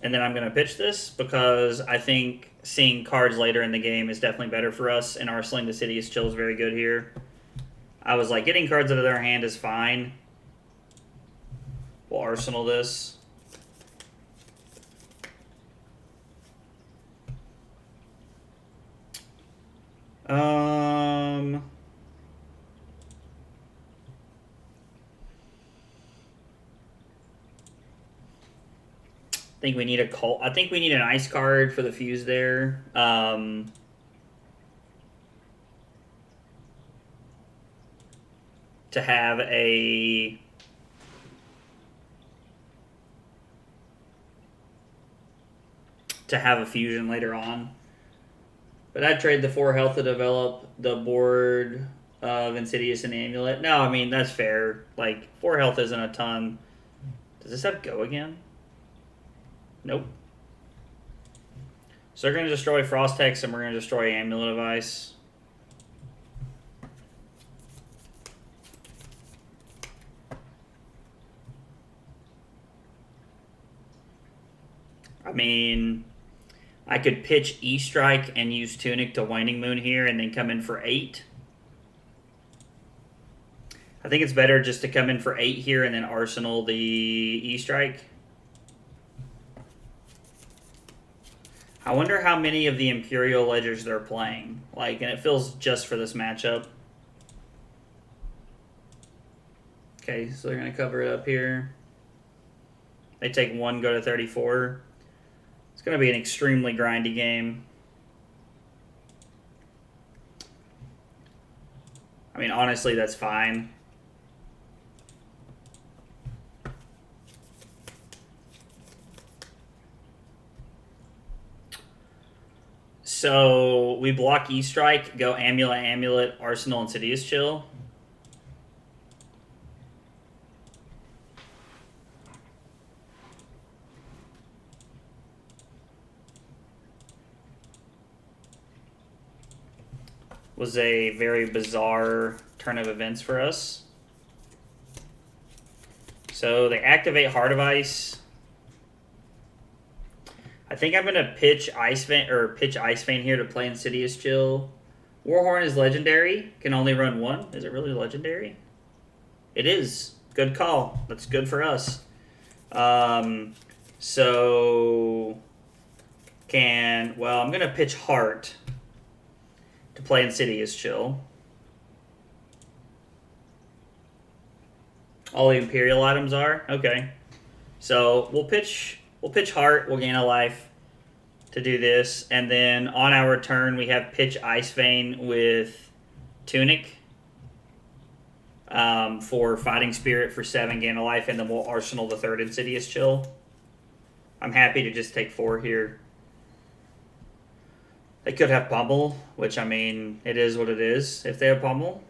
and then I'm going to pitch this, because I think seeing cards later in the game is definitely better for us, and Arsenal the Insidious Chill is very good here. I was like, getting cards out of their hand is fine. We'll Arsenal this. I think we need a cult. I think we need an ice card for the fuse there. To have a fusion later on. But I'd trade the 4 health to develop the board of Insidious and Amulet. No, I mean, that's fair. Like, 4 health isn't a ton. Does this have go again? Nope. So they're going to destroy Frost Hex, and we're going to destroy Amulet of Ice. I mean, I could pitch E-Strike and use Tunic to Waning Moon here and then come in for 8. I think it's better just to come in for 8 here and then Arsenal the E-Strike. I wonder how many of the Imperial Ledgers they're playing. Like, and it feels just for this matchup. Okay, so they're going to cover it up here. They take 1, go to 34. It's going to be an extremely grindy game. I mean, honestly, that's fine. So we block E-Strike, go Amulet, Amulet, Arsenal, Insidious Chill. Was a very bizarre turn of events for us. So they activate Heart of Ice. I think I'm gonna pitch Ice Vein here to play Insidious Chill. Warhorn is legendary. Can only run 1. Is it really legendary? It is. Good call. That's good for us. So I'm gonna pitch Heart to play Insidious Chill. All the Imperial items are? Okay. So we'll pitch Heart, we'll gain a life to do this, and then on our turn we have pitch Ice Vein with Tunic for Fighting Spirit for 7, gain a life, and then we'll Arsenal the 3rd Insidious Chill. I'm happy to just take 4 here. They could have Pummel, which, I mean, it is what it is if they have Pummel.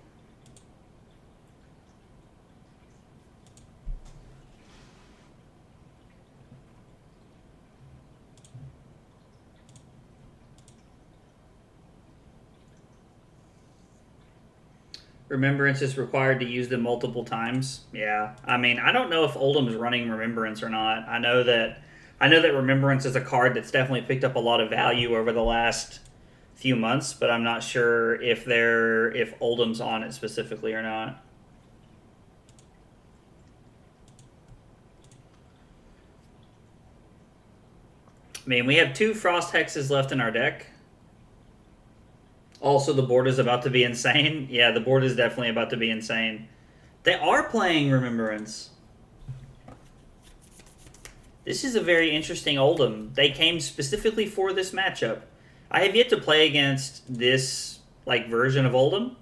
Remembrance is required to use them multiple times. Yeah, I mean, I don't know if Oldham's running Remembrance or not. I know that Remembrance is a card that's definitely picked up a lot of value over the last few months, but I'm not sure if Oldham's on it specifically or not. I mean, we have 2 Frost Hexes left in our deck. Also, the board is about to be insane. Yeah, the board is definitely about to be insane. They are playing Remembrance. This is a very interesting Oldham. They came specifically for this matchup. I have yet to play against this version of Oldham.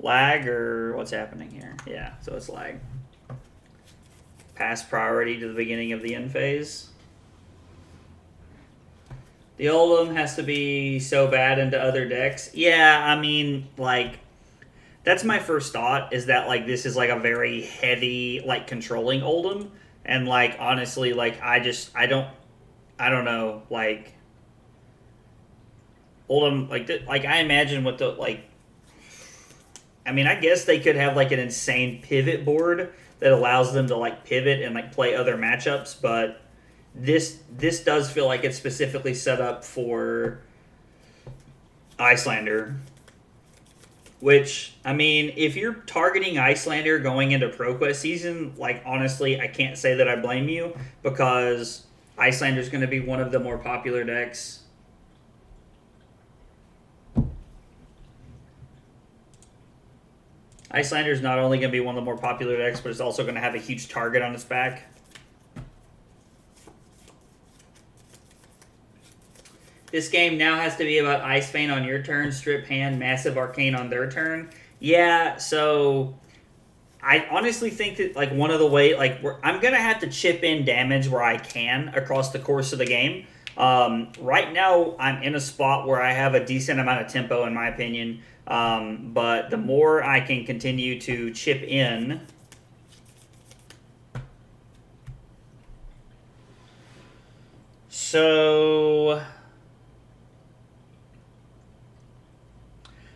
Lag or what's happening here? Yeah, so it's lag. Pass priority to the beginning of the end phase. The Oldham has to be so bad into other decks. Yeah, I mean, that's my first thought, is that, this is, a very heavy, controlling Oldham. And, honestly, I don't know, Oldham, I imagine what the, I mean, I guess they could have, an insane pivot board that allows them to, pivot and, play other matchups, but this does feel like it's specifically set up for Iyslander. Which, I mean, if you're targeting Iyslander going into ProQuest season, honestly, I can't say that I blame you, because Iyslander's going to be one of the more popular decks. Iyslander's not only going to be one of the more popular decks, but it's also going to have a huge target on its back. This game now has to be about Ice Vein on your turn, Strip Hand, Massive Arcane on their turn. Yeah, so I honestly think that one of the way I'm gonna have to chip in damage where I can across the course of the game. Right now, I'm in a spot where I have a decent amount of tempo, in my opinion. But the more I can continue to chip in, so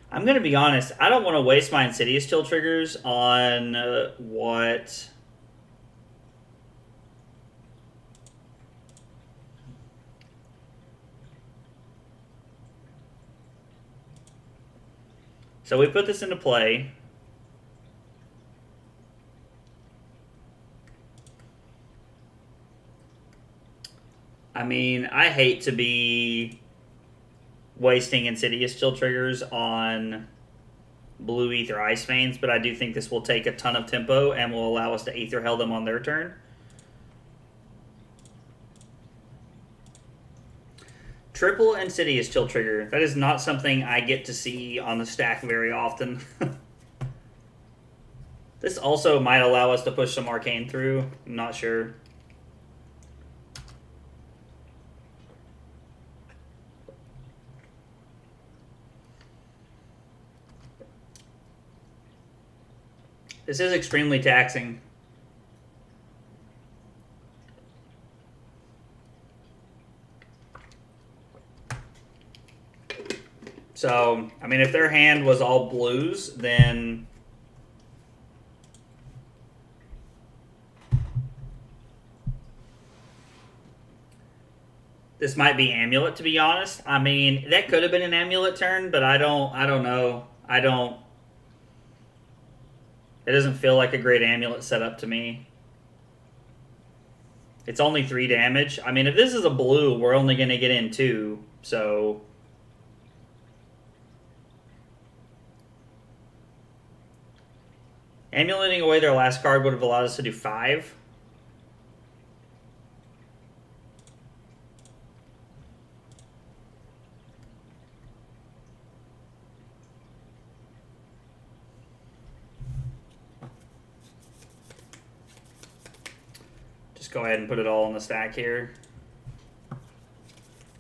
I'm going to be honest, I don't want to waste my Insidious Chill triggers on what... So we put this into play. I mean, I hate to be wasting Insidious Chill triggers on Blue Ether Ice Veins, but I do think this will take a ton of tempo and will allow us to Aether Hell them on their turn. Triple Insidious Chill trigger. That is not something I get to see on the stack very often. This also might allow us to push some Arcane through. I'm not sure. This is extremely taxing. So, I mean, if their hand was all blues, then... this might be Amulet, to be honest. I mean, that could have been an Amulet turn, but I don't know. It doesn't feel like a great Amulet setup to me. It's only 3 damage. I mean, if this is a blue, we're only going to get in 2, so... Amuleting away their last card would have allowed us to do 5. go ahead and put it all on the stack here.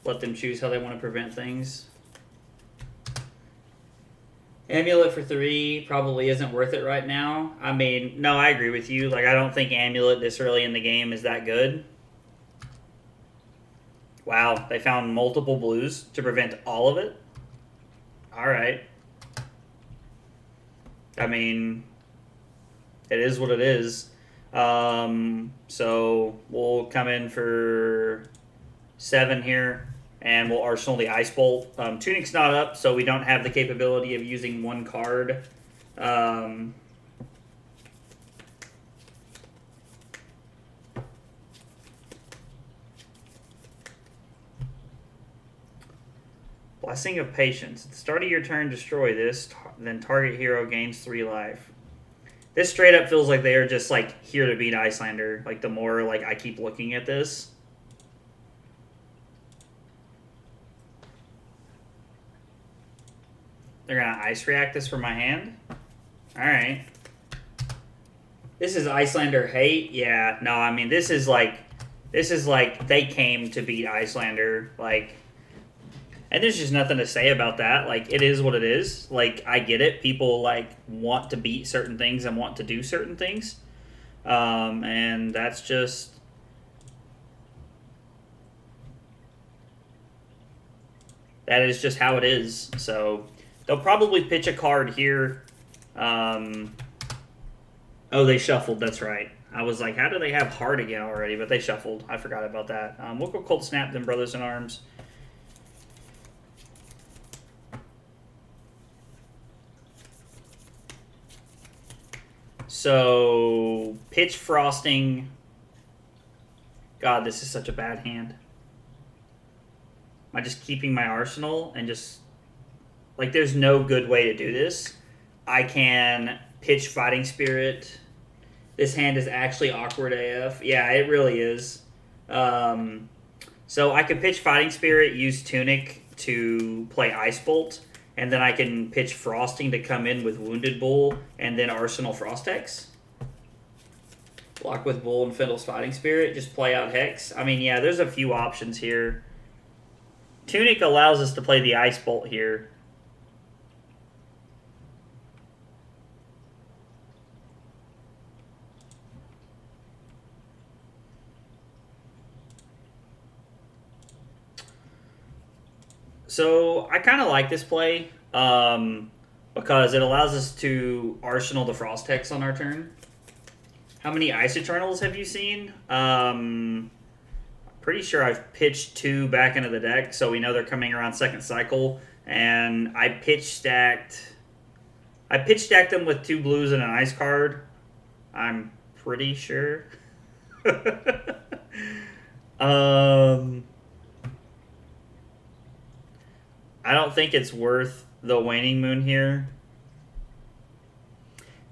Let them choose how they want to prevent things. Amulet for 3 probably isn't worth it right now. I mean, no, I agree with you. Like, I don't think Amulet this early in the game is that good. Wow, they found multiple blues to prevent all of it? Alright. I mean, it is what it is. So we'll come in for 7 here, and we'll arsenal the Ice Bolt. Tunic's not up, so we don't have the capability of using 1 card. Blessing of Patience. At the start of your turn, destroy this, then target hero gains 3 life. This straight up feels like they are just like here to beat Iyslander. Like the more like I keep looking at this. They're gonna ice react this from my hand? Alright. This is Iyslander hate? Yeah, no, I mean this is like they came to beat Iyslander, like, and there's just nothing to say about that. Like, it is what it is. Like, I get it. People, like, want to beat certain things and want to do certain things. And that's just... that is just how it is. So, they'll probably pitch a card here. Oh, they shuffled. That's right. I was like, how do they have Heart again already? But they shuffled. I forgot about that. We'll go Cold Snap, then Brothers in Arms. So, pitch Frosting. God, this is such a bad hand. Am I just keeping my arsenal and just... like, there's no good way to do this. I can pitch Fighting Spirit. This hand is actually awkward AF. Yeah, it really is. So I could pitch Fighting Spirit, use Tunic to play Ice Bolt, and then I can pitch Frosting to come in with Wounded Bull, and then Arsenal Frostex. Block with Bull and Findle's Fighting Spirit, just play out Hex. I mean, yeah, there's a few options here. Tunic allows us to play the Ice Bolt here. So I kind of like this play because it allows us to arsenal the Frostex on our turn. How many Ice Eternals have you seen? Pretty sure I've pitched 2 back into the deck, so we know they're coming around second cycle. And I pitch stacked them with 2 blues and an ice card. I'm pretty sure. I don't think it's worth the Waning Moon here.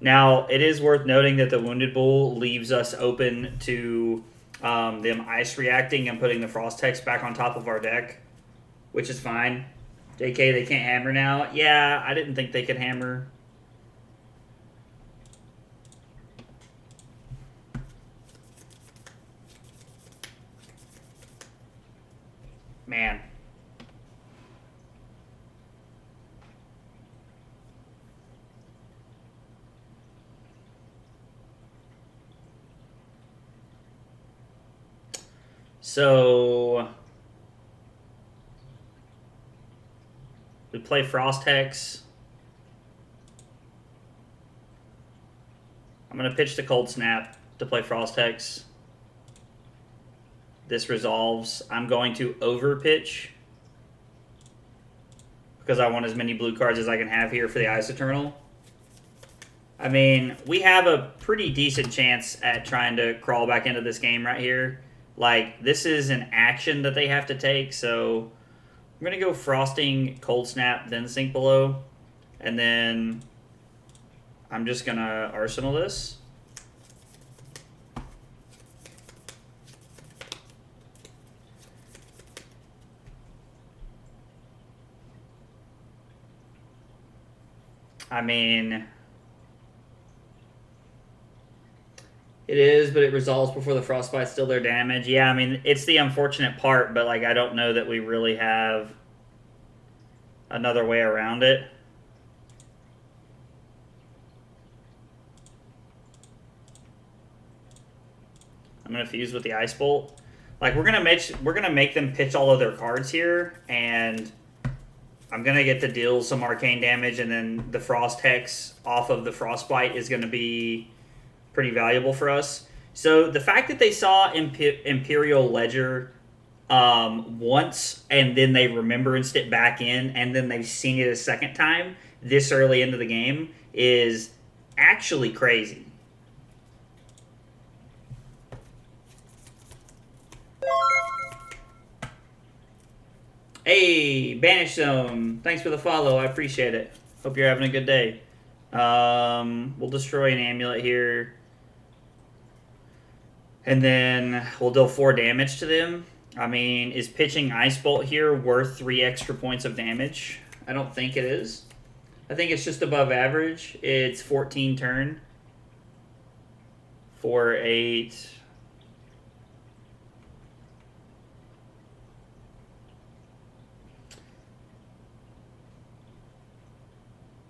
Now, it is worth noting that the Wounded Bull leaves us open to them ice reacting and putting the Frostex back on top of our deck, which is fine. JK, they can't hammer now. Yeah, I didn't think they could hammer. Man. So we play Frostex. I'm going to pitch the Cold Snap to play Frostex. This resolves. I'm going to overpitch because I want as many blue cards as I can have here for the Ice Eternal. I mean, we have a pretty decent chance at trying to crawl back into this game right here. Like, this is an action that they have to take, so I'm going to go Frosting, Cold Snap, then Sink Below. And then I'm just going to Arsenal this. I mean, It is, but it resolves before the frostbite's still their damage. Yeah, I mean, it's the unfortunate part, but like I don't know that we really have another way around it. I'm gonna fuse with the Ice Bolt. Like we're gonna make them pitch all of their cards here, and I'm gonna get to deal some arcane damage, and then the Frost Hex off of the Frostbite is gonna be pretty valuable for us. So the fact that they saw Imperial Ledger once, and then they remembranced it back in, and then they've seen it a second time this early into the game is actually crazy. Hey, Banish Zone, thanks for the follow. I appreciate it. Hope you're having a good day. We'll destroy an amulet here. And then we'll deal 4 damage to them. I mean, is pitching Ice Bolt here worth 3 extra points of damage? I don't think it is. I think it's just above average. It's 14 turn. 4, 8...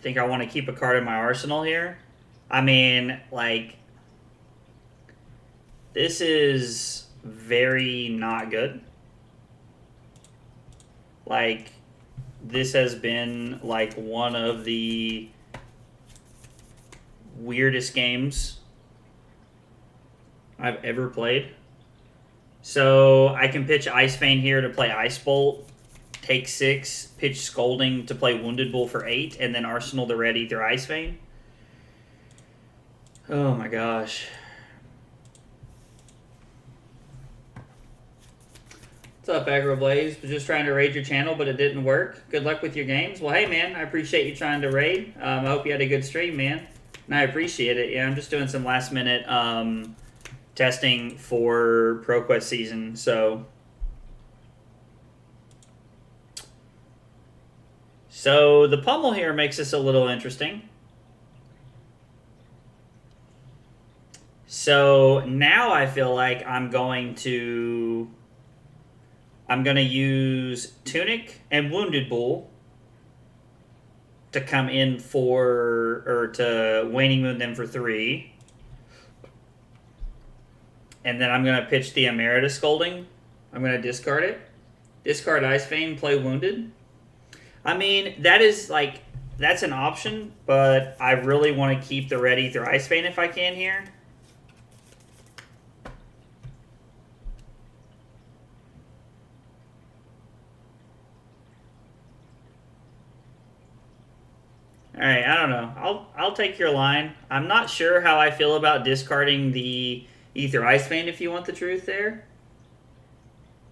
think I want to keep a card in my arsenal here. I mean, like, this is very not good. Like, this has been, like, one of the weirdest games I've ever played. So, I can pitch Ice Vein here to play Ice Bolt. Take 6, pitch Scolding to play Wounded Bull for 8, and then Arsenal the Red Ether Ice Vein. Oh my gosh. What's up, Aggro Blaze? Was just trying to raid your channel, but it didn't work. Good luck with your games. Well, hey, man, I appreciate you trying to raid. I hope you had a good stream, man. And I appreciate it. Yeah, I'm just doing some last-minute testing for ProQuest season, so... So the pummel here makes this a little interesting. So now I feel like I'm going to use Tunic and Wounded Bull to come in for, or to Waning Moon them for 3. And then I'm going to pitch the Emeritus Scolding. I'm going to discard it. Discard Ice Vein, play Wounded. I mean, that is, like, that's an option, but I really want to keep the Red Ether Ice Vein if I can here. Alright, I don't know. I'll take your line. I'm not sure how I feel about discarding the Ether Ice Vein, if you want the truth there.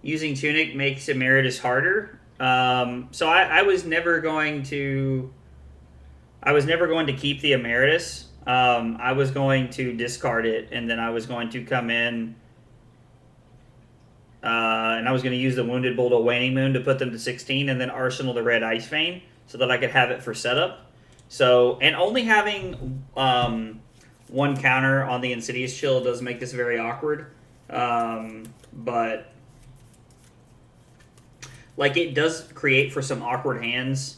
Using Tunic makes Emeritus harder. So I was never going to keep the Emeritus. I was going to discard it, and then I was going to come in, and I was going to use the Wounded Bull to Waning Moon to put them to 16, and then Arsenal the Red Ice Vein, so that I could have it for setup. So, and only having one counter on the Insidious Chill does make this very awkward. But like, it does create for some awkward hands.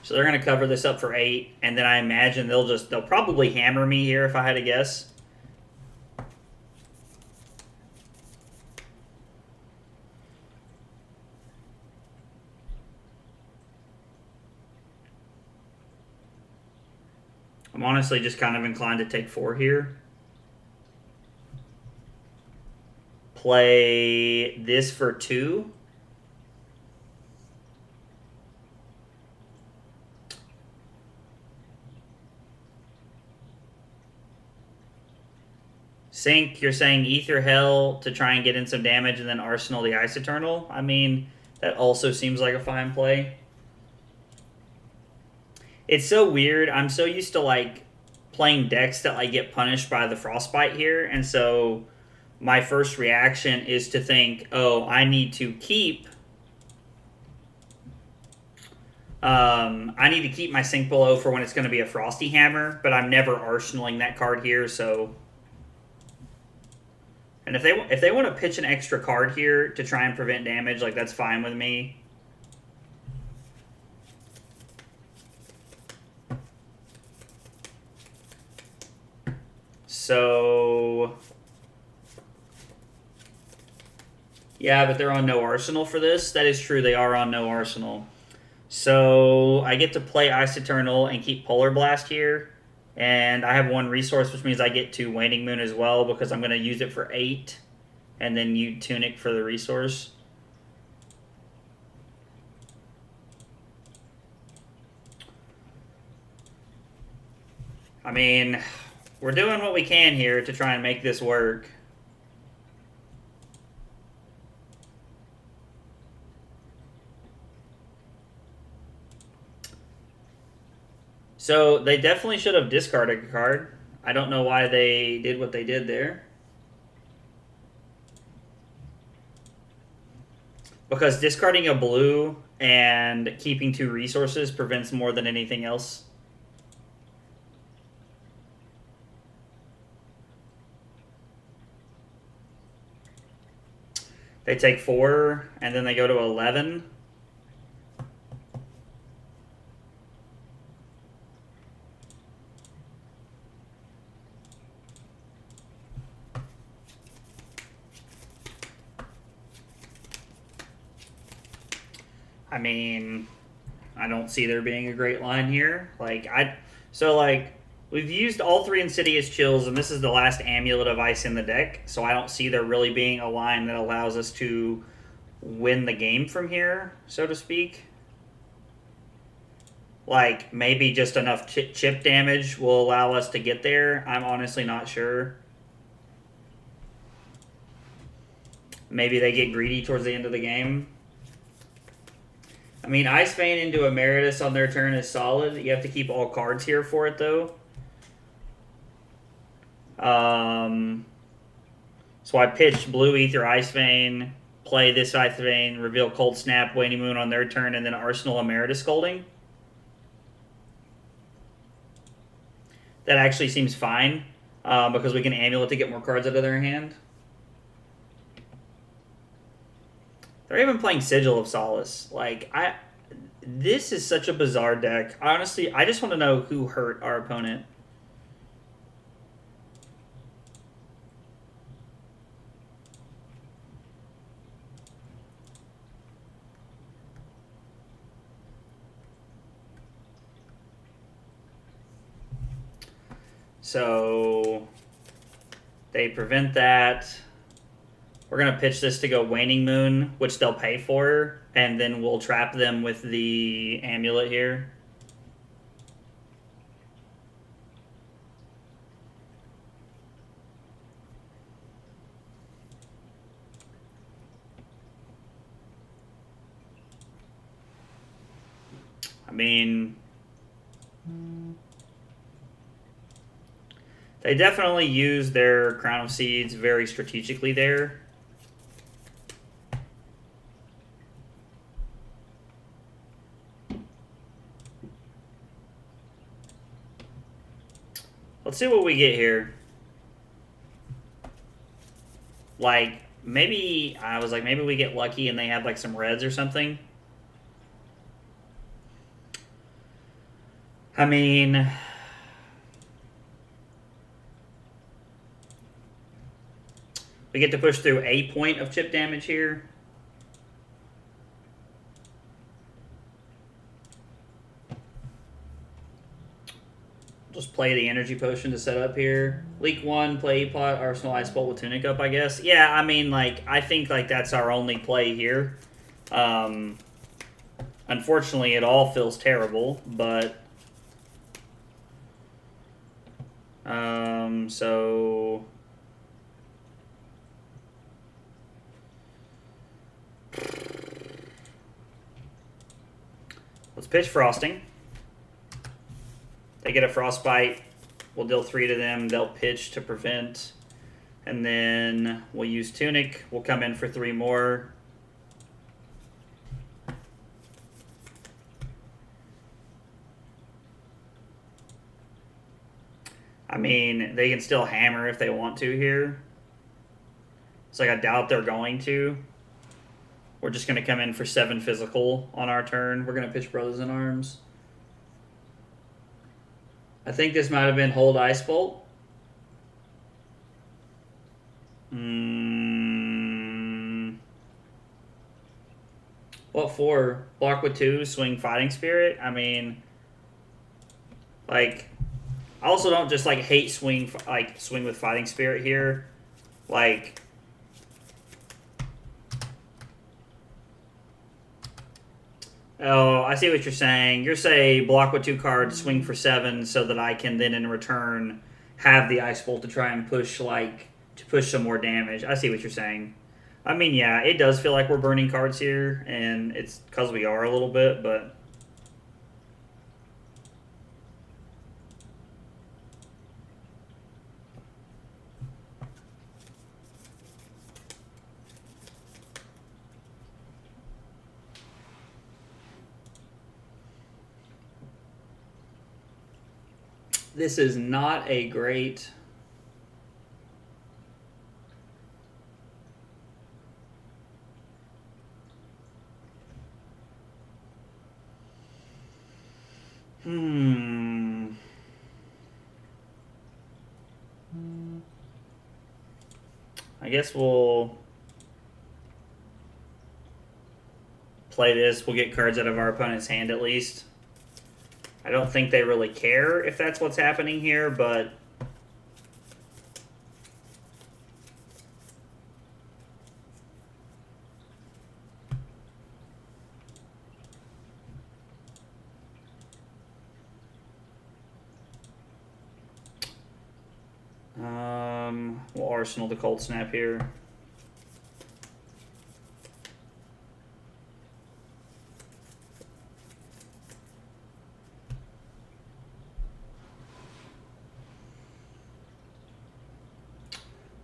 So they're going to cover this up for 8, and then I imagine they'll probably hammer me here if I had to guess. I'm honestly just kind of inclined to take 4 here. Play this for 2. Sync, you're saying Ether Hell to try and get in some damage, and then Arsenal the Ice Eternal. I mean, that also seems like a fine play. It's so weird. I'm so used to, like, playing decks that, like, get punished by the Frostbite here, and so my first reaction is to think, oh, I need to keep I need to keep my sink below for when it's going to be a Frosty Hammer, but I'm never arsenaling that card here, so... And if they want to pitch an extra card here to try and prevent damage, like, that's fine with me. So... Yeah, but they're on no arsenal for this. That is true, they are on no arsenal. So I get to play Ice Eternal and keep Polar Blast here. And I have 1 resource, which means I get to Waning Moon as well, because I'm going to use it for 8. And then you Tunic for the resource. I mean, we're doing what we can here to try and make this work. So they definitely should have discarded a card. I don't know why they did what they did there. Because discarding a blue and keeping 2 resources prevents more than anything else. They take 4, and then they go to 11. I mean, I don't see there being a great line here. We've used all 3 Insidious Chills, and this is the last Amulet of Ice in the deck, so I don't see there really being a line that allows us to win the game from here, so to speak. Like, maybe just enough chip damage will allow us to get there. I'm honestly not sure. Maybe they get greedy towards the end of the game. I mean, Ice Vein into Emeritus on their turn is solid. You have to keep all cards here for it, though. So I pitch Blue Ether Ice Vein, play this Ice Vein, reveal Cold Snap, Waning Moon on their turn, and then Arsenal Emeritus Scolding. That actually seems fine, because we can Amulet to get more cards out of their hand. They're even playing Sigil of Solace. Like, this is such a bizarre deck. Honestly, I just want to know who hurt our opponent. So, they prevent that. We're going to pitch this to go Waning Moon, which they'll pay for, and then we'll trap them with the Amulet here. I mean, they definitely use their Crown of Seeds very strategically there. Let's see what we get here. Like, maybe, I was like, maybe we get lucky and they have like some reds or something. I mean, we get to push through a point of chip damage here. Just play the energy potion to set up here. Leak 1, play E-Pot, Arsenal Ice Bolt with Tunic up, I guess. Yeah, I mean, like, I think, like, that's our only play here. Unfortunately, it all feels terrible, but... so... Let's pitch Frosting. They get a Frostbite. We'll deal 3 to them. They'll pitch to prevent. And then we'll use Tunic. We'll come in for 3 more. I mean, they can still hammer if they want to here. It's like I doubt they're going to. We're just going to come in for 7 physical on our turn. We're going to pitch Brothers in Arms. I think this might have been hold Ice Bolt. What for? Block with 2, swing Fighting Spirit? I mean, like, I also don't just like hate swing with Fighting Spirit here. Like, oh, I see what you're saying. You're saying block with 2 cards, swing for 7, so that I can then in return have the Ice Bolt to try and push some more damage. I see what you're saying. I mean, yeah, it does feel like we're burning cards here, and it's because we are a little bit, but this is not a great... I guess we'll play this. We'll get cards out of our opponent's hand at least. I don't think they really care if that's what's happening here, but... we'll Arsenal the Cold Snap here.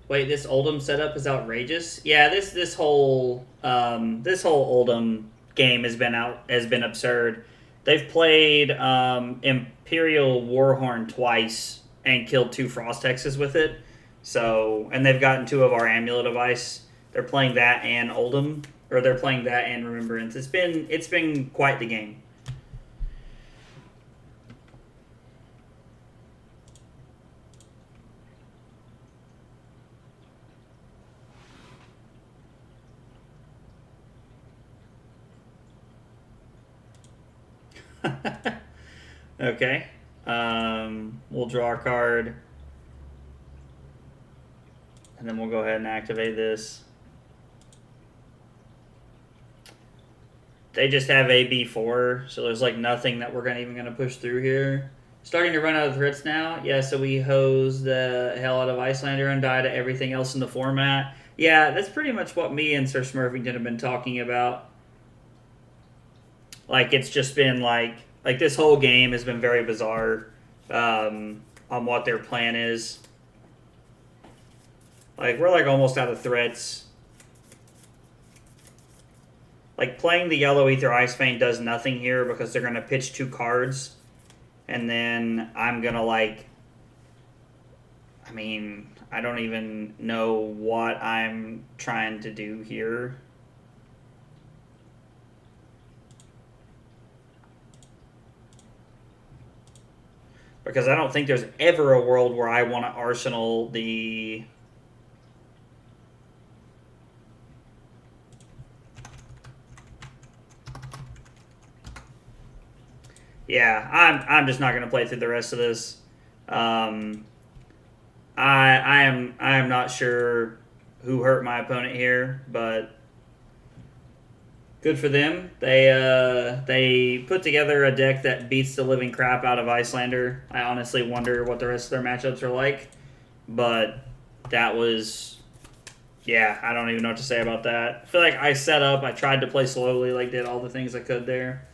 Wait, this Oldham setup is outrageous. Yeah, this whole Oldham game has been absurd. They've played Imperial Warhorn twice and killed 2 Frost Hexes with it. So, and they've gotten 2 of our Amulet of Ice. They're playing that and Oldham, or they're playing that and Remembrance. It's been quite the game. Okay. We'll draw a card. And then we'll go ahead and activate this. They just have AB4, so there's like nothing that we're even gonna push through here. Starting to run out of threats now. Yeah, so we hose the hell out of Iyslander and die to everything else in the format. Yeah, that's pretty much what me and Sir Smurfington have been talking about. Like, it's just been like this whole game has been very bizarre on what their plan is. Like, we're like almost out of threats. Like, playing the Yellow Ether Ice Vein does nothing here because they're going to pitch 2 cards. And then I'm going to like... I mean, I don't even know what I'm trying to do here. Because I don't think there's ever a world where I want to Arsenal the... Yeah, I'm just not going to play through the rest of this. I am not sure who hurt my opponent here, but good for them. They put together a deck that beats the living crap out of Iyslander. I honestly wonder what the rest of their matchups are like, but that was, yeah, I don't even know what to say about that. I feel like I set up, I tried to play slowly, like did all the things I could there.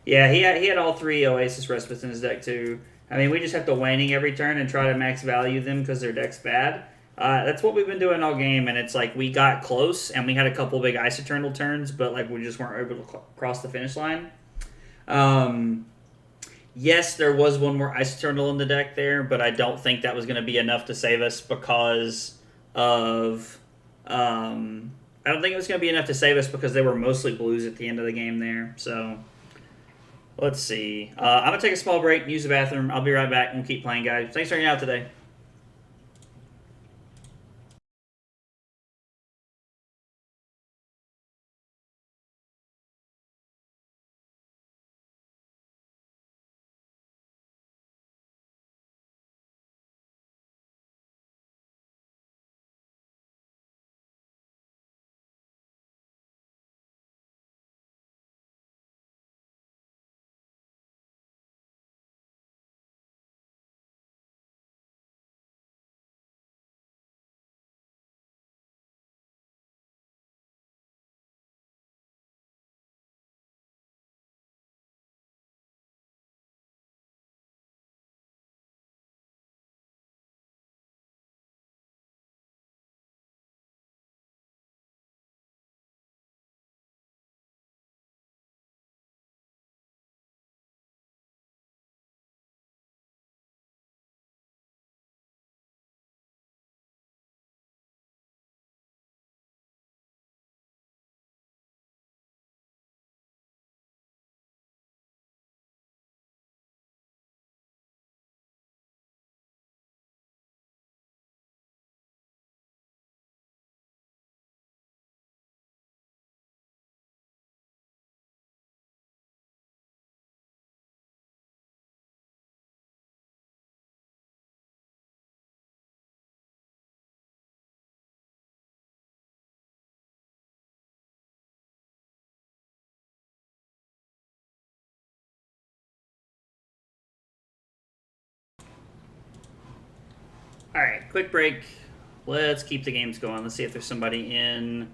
Yeah, he had all 3 Oasis Respites in his deck too. I mean, we just have to waning every turn and try to max value them because their deck's bad. That's what we've been doing all game, and it's like we got close and we had a couple big Ice Eternal turns, but like we just weren't able to cross the finish line. Yes, there was one more Ice Eternal in the deck there, but I don't think that was going to be enough to save us because of. I don't think it was going to be enough to save us because they were mostly blues at the end of the game there. So let's see. I'm going to take a small break, use the bathroom. I'll be right back and we'll keep playing, guys. Thanks for hanging out today. All right, quick break. Let's keep the games going. Let's see if there's somebody in.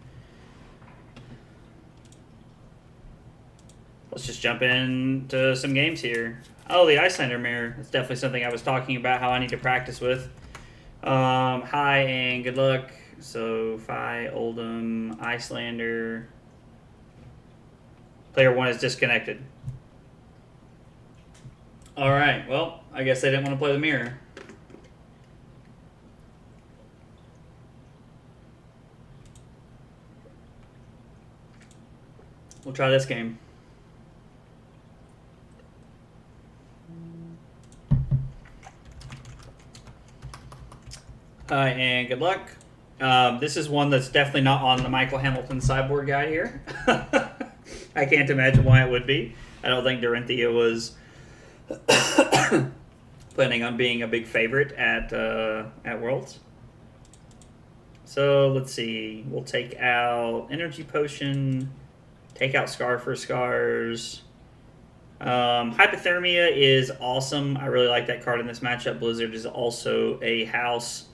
Let's just jump into some games here. Oh, the Iyslander mirror. That's definitely something I was talking about how I need to practice with. Hi and good luck. So, Phi, Oldham, Iyslander. Player 1 is disconnected. Alright, well, I guess they didn't want to play the mirror. We'll try this game. Hi and good luck. This is one that's definitely not on the Michael Hamilton sideboard guide here. I can't imagine why it would be. I don't think Dorinthia was planning on being a big favorite at Worlds. So let's see. We'll take out Energy Potion, take out Scar for Scars. Hypothermia is awesome. I really like that card in this matchup. Blizzard is also a house.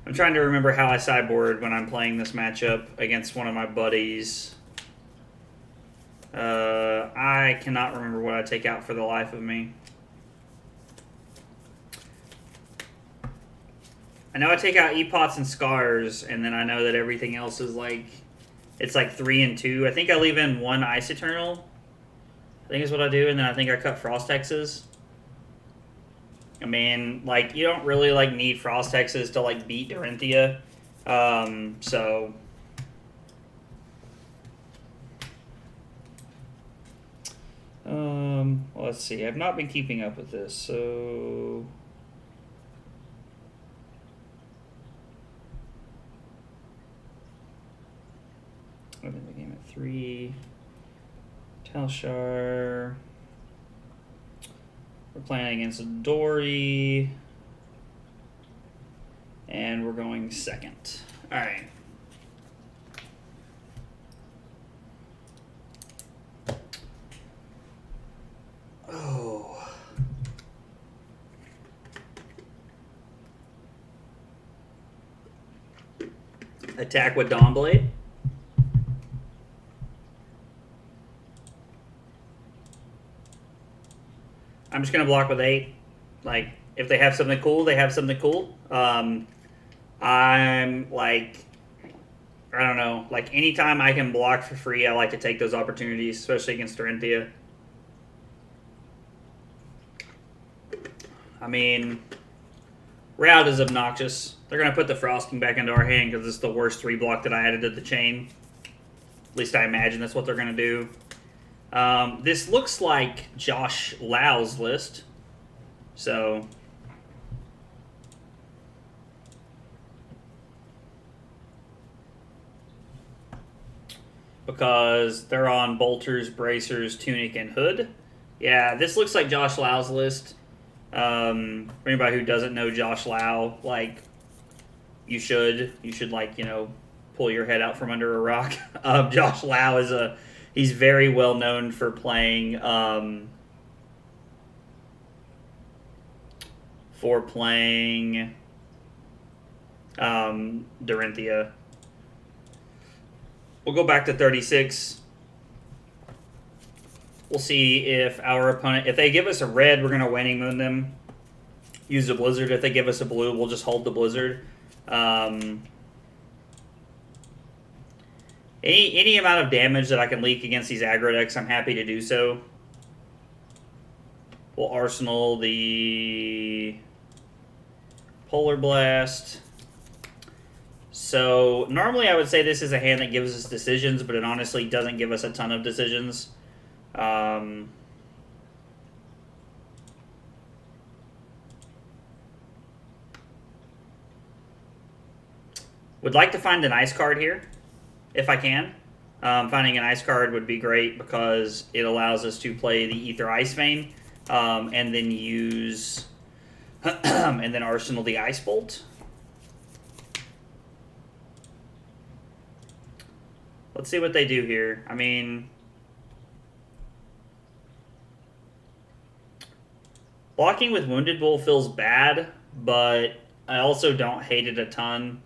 I'm trying to remember how I sideboard when I'm playing this matchup against one of my buddies. I cannot remember what I take out for the life of me. I know I take out E-Pots and Scars, and then I know that everything else is like, it's like 3 and 2. I think I leave in 1 Ice Eternal. I think is what I do, and then I think I cut Frost Hexes. I mean, like, you don't really, like, need Frost Hexes to, like, beat Dorinthia. So... let's see. I've not been keeping up with this, so... I'm in the game at 3. Telshar... We're playing against Dory. And we're going second. Alright. Oh. Attack with Dawnblade. I'm just going to block with 8. Like, if they have something cool, they have something cool. I'm, like, I don't know. Like, anytime I can block for free, I like to take those opportunities, especially against Dorinthia. I mean, Route is obnoxious. They're going to put the Frosting back into our hand because it's the worst 3-block that I added to the chain. At least I imagine that's what they're going to do. This looks like Josh Lau's list. So... because they're on bolters, bracers, tunic, and hood. Yeah, this looks like Josh Lau's list. For anybody who doesn't know Josh Lau, like, you should like, you know, pull your head out from under a rock. Josh Lau is he's very well known for playing Dorinthia. We'll go back to 36. We'll see if our opponent, if they give us a red, we're going to Waning Moon them. Use the Blizzard. If they give us a blue, we'll just hold the Blizzard. Any amount of damage that I can leak against these aggro decks, I'm happy to do so. We'll Arsenal the Polar Blast. So, normally I would say this is a hand that gives us decisions, but it honestly doesn't give us a ton of decisions. Would like to find an ice card here, if I can. Finding an ice card would be great because it allows us to play the Ether Ice Vein, and then use, and then Arsenal the Ice Bolt. Let's see what they do here. I mean, blocking with Wounded Bull feels bad, but I also don't hate it a ton.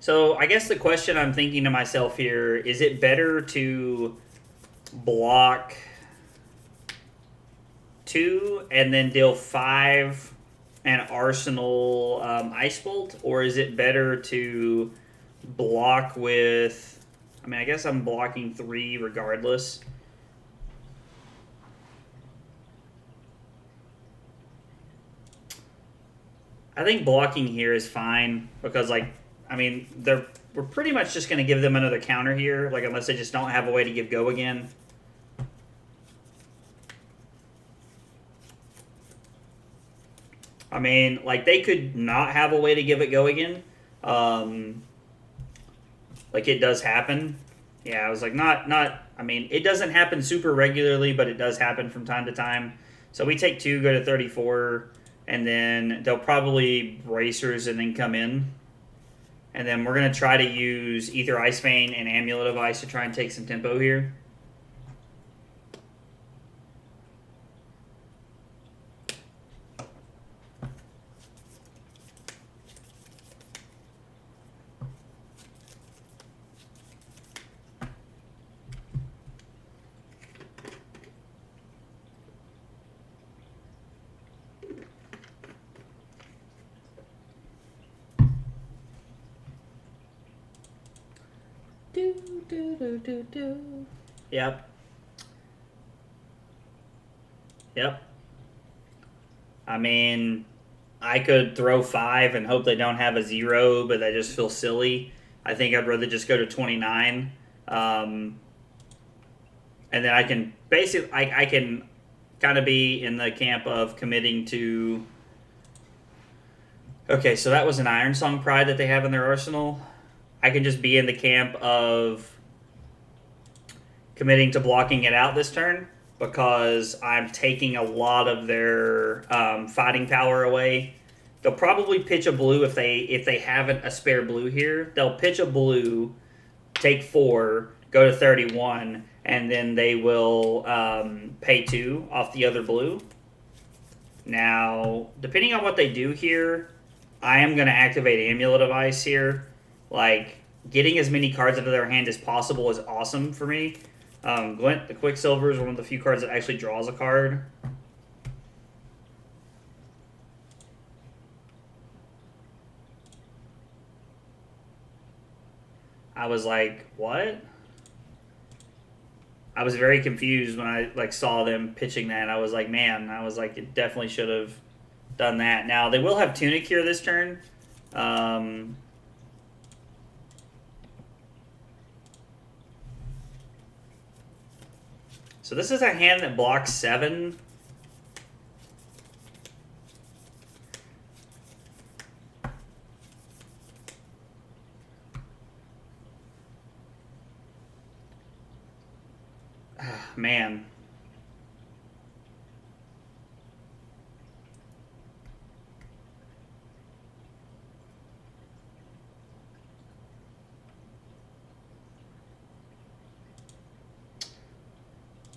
So I guess the question I'm thinking to myself here, is it better to block 2 and then deal 5 and Arsenal Ice Bolt, or is it better to block with, I mean, I guess I'm blocking 3 regardless. I think blocking here is fine because, like, I mean, we're pretty much just going to give them another counter here, like, unless they just don't have a way to give go again. I mean, like, they could not have a way to give it go again. Like, it does happen. Yeah, I was like, I mean, it doesn't happen super regularly, but it does happen from time to time. So we take 2, go to 34, and then they'll probably bracers and then come in. And then we're going to try to use Ether Ice Vein and Amulet of Ice to try and take some tempo here. Yep. Yep. I mean, I could throw 5 and hope they don't have a 0, but that just feels silly. I think I'd rather just go to 29. And then I can basically, I can kind of be in the camp of committing to... Okay, so that was an Iron Song Pride that they have in their arsenal. I can just be in the camp of committing to blocking it out this turn because I'm taking a lot of their fighting power away. They'll probably pitch a blue if they haven't a spare blue here. They'll pitch a blue, take 4, go to 31, and then they will pay 2 off the other blue. Now, depending on what they do here, I am going to activate Amulet of Ice here. Like, getting as many cards out of their hand as possible is awesome for me. Glint the Quicksilver is one of the few cards that actually draws a card. I was like, what? I was very confused when I like saw them pitching that. I was like, man, it definitely should have done that. Now they will have Tunic here this turn. So this is a hand that blocks 7. Man.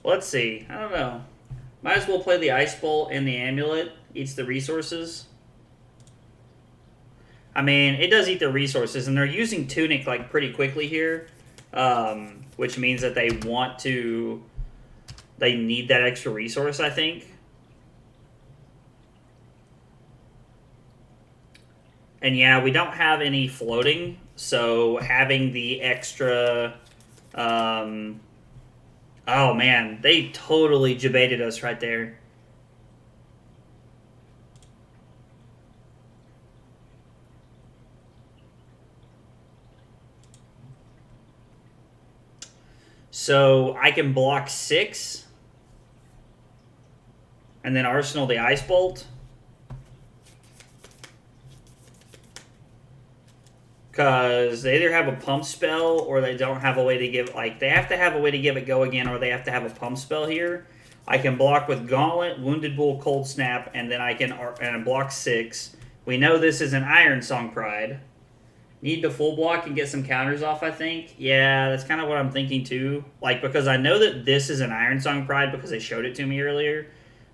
Let's see. I don't know. Might as well play the Ice Bolt and the Amulet. Eats the resources. I mean, it does eat the resources, and they're using Tunic like pretty quickly here, which means that they want to. They need that extra resource, I think. And yeah, we don't have any floating, so having the extra. Oh man, they totally debated us right there. So I can block 6. And then Arsenal the Ice Bolt. Because they either have a pump spell or they don't have a way to give... Like, they have to have a way to give it go again, or they have to have a pump spell here. I can block with Gauntlet, Wounded Bull, Cold Snap, and then I can block 6. We know this is an Iron Song Pride. Need to full block and get some counters off, I think. Yeah, that's kind of what I'm thinking, too. Like, because I know that this is an Iron Song Pride because they showed it to me earlier.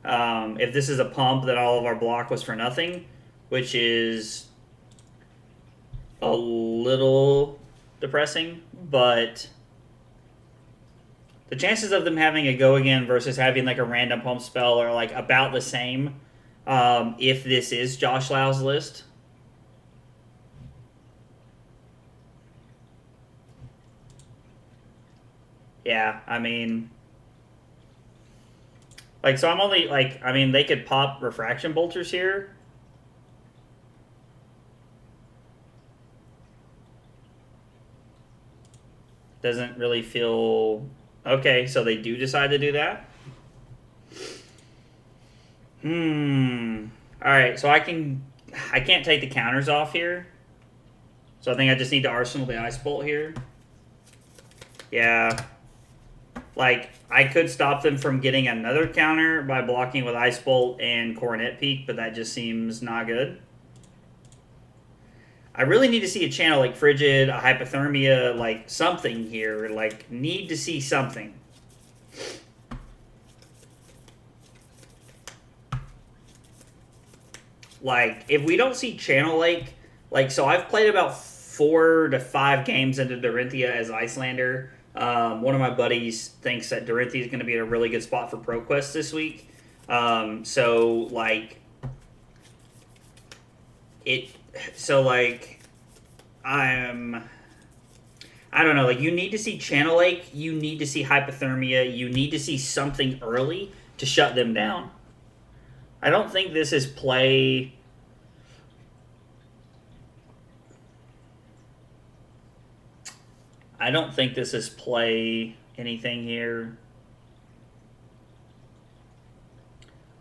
If this is a pump, then all of our block was for nothing, which is a little depressing, but the chances of them having a go again versus having like a random pump spell are like about the same if this is Josh Lau's list. Yeah, I mean... Like, so I'm only, like, I mean, they could pop Refraction Bolters here. Doesn't really feel... Okay, so they do decide to do that. Alright, so I can't take the counters off here. So I think I just need to Arsenal the Ice Bolt here. Yeah. Like, I could stop them from getting another counter by blocking with Ice Bolt and Coronet Peak, but that just seems not good. I really need to see a channel like Frigid, a Hypothermia, like something here. Like, need to see something. Like, if we don't see Channel Lake, like, so I've played about 4 to 5 games into Dorinthia as Iyslander. One of my buddies thinks that Dorinthia is going to be in a really good spot for ProQuest this week. So, like, I don't know, like, you need to see Channel Lake, you need to see Hypothermia, you need to see something early to shut them down. I don't think this is play... I don't think this is play anything here.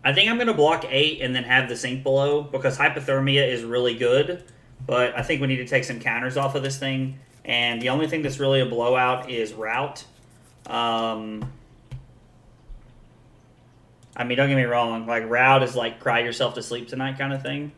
I think I'm going to block 8 and then have the sink below because Hypothermia is really good, but I think we need to take some counters off of this thing. And the only thing that's really a blowout is Route. I mean, don't get me wrong. Like, Route is like cry yourself to sleep tonight kind of thing.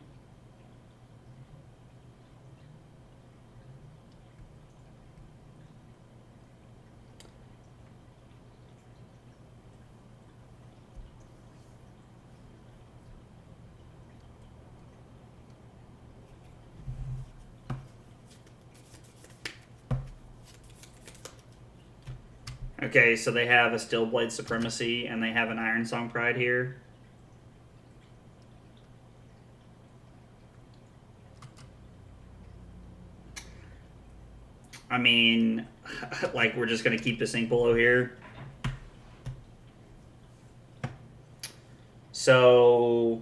Okay, so they have a Stillblade Supremacy, and they have an Iron Song Pride here. I mean, like, we're just going to keep this ink below here. So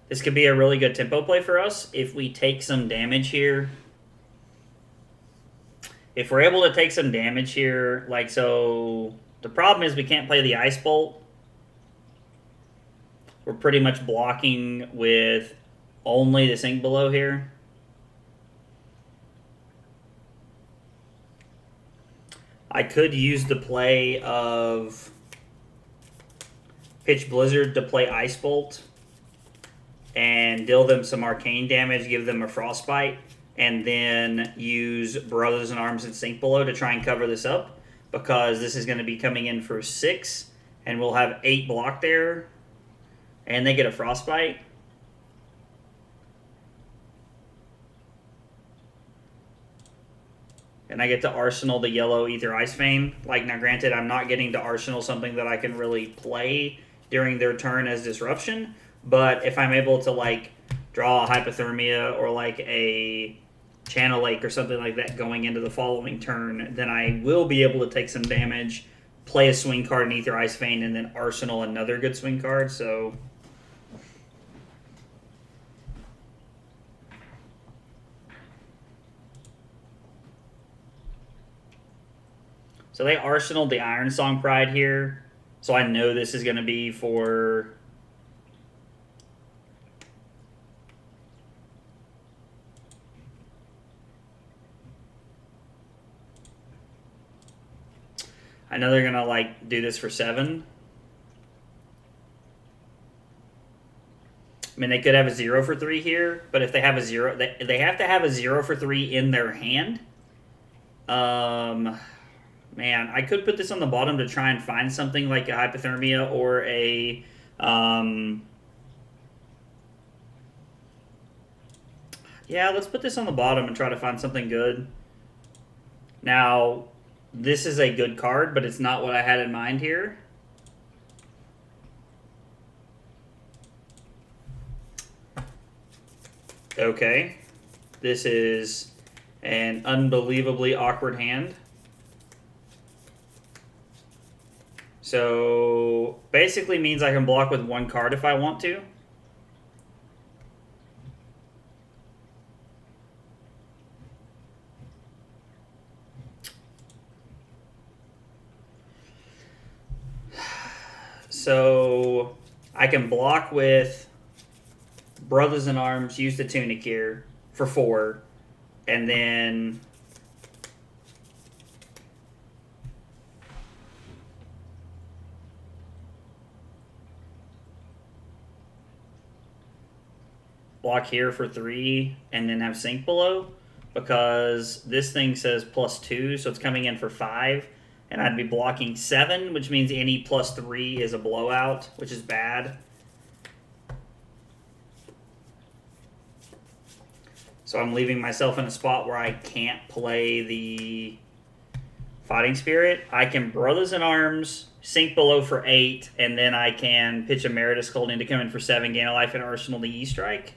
this could be a really good tempo play for us if we take some damage here. If we're able to take some damage here, like so, the problem is we can't play the Ice Bolt. We're pretty much blocking with only the Sink Below here. I could use the play of Pitch Blizzard to play Ice Bolt and deal them some arcane damage, give them a Frostbite, and then use Brothers in Arms and Sink Below to try and cover this up, because this is going to be coming in for 6, and we'll have 8 block there, and they get a Frostbite. And I get to Arsenal the yellow Ether Ice Vein. Like, now granted, I'm not getting to Arsenal something that I can really play during their turn as disruption, but if I'm able to, like, draw a Hypothermia or, like, a Channel Lake or something like that going into the following turn, then I will be able to take some damage, play a swing card in Ether Ice Vein, and then Arsenal another good swing card, so... So they arsenaled the Iron Song Pride here. So I know this is going to be for... I know they're going to, like, do this for 7. I mean, they could have a 0 for 3 here, but if they have a 0... They have to have a 0 for 3 in their hand. Man, I could put this on the bottom to try and find something like a Hypothermia or a... yeah, let's put this on the bottom and try to find something good. Now, this is a good card, but it's not what I had in mind here. Okay. This is an unbelievably awkward hand. So, basically means I can block with 1 card if I want to. So, I can block with Brothers in Arms, use the Tunic here for 4, and then... block here for 3, and then have Sink Below, because this thing says +2, so it's coming in for 5, and I'd be blocking 7, which means any +3 is a blowout, which is bad. So I'm leaving myself in a spot where I can't play the Fighting Spirit. I can Brothers in Arms, Sink Below for 8, and then I can pitch a Meritus Scolding to come in for 7, gain a life, and Arsenal the E-Strike.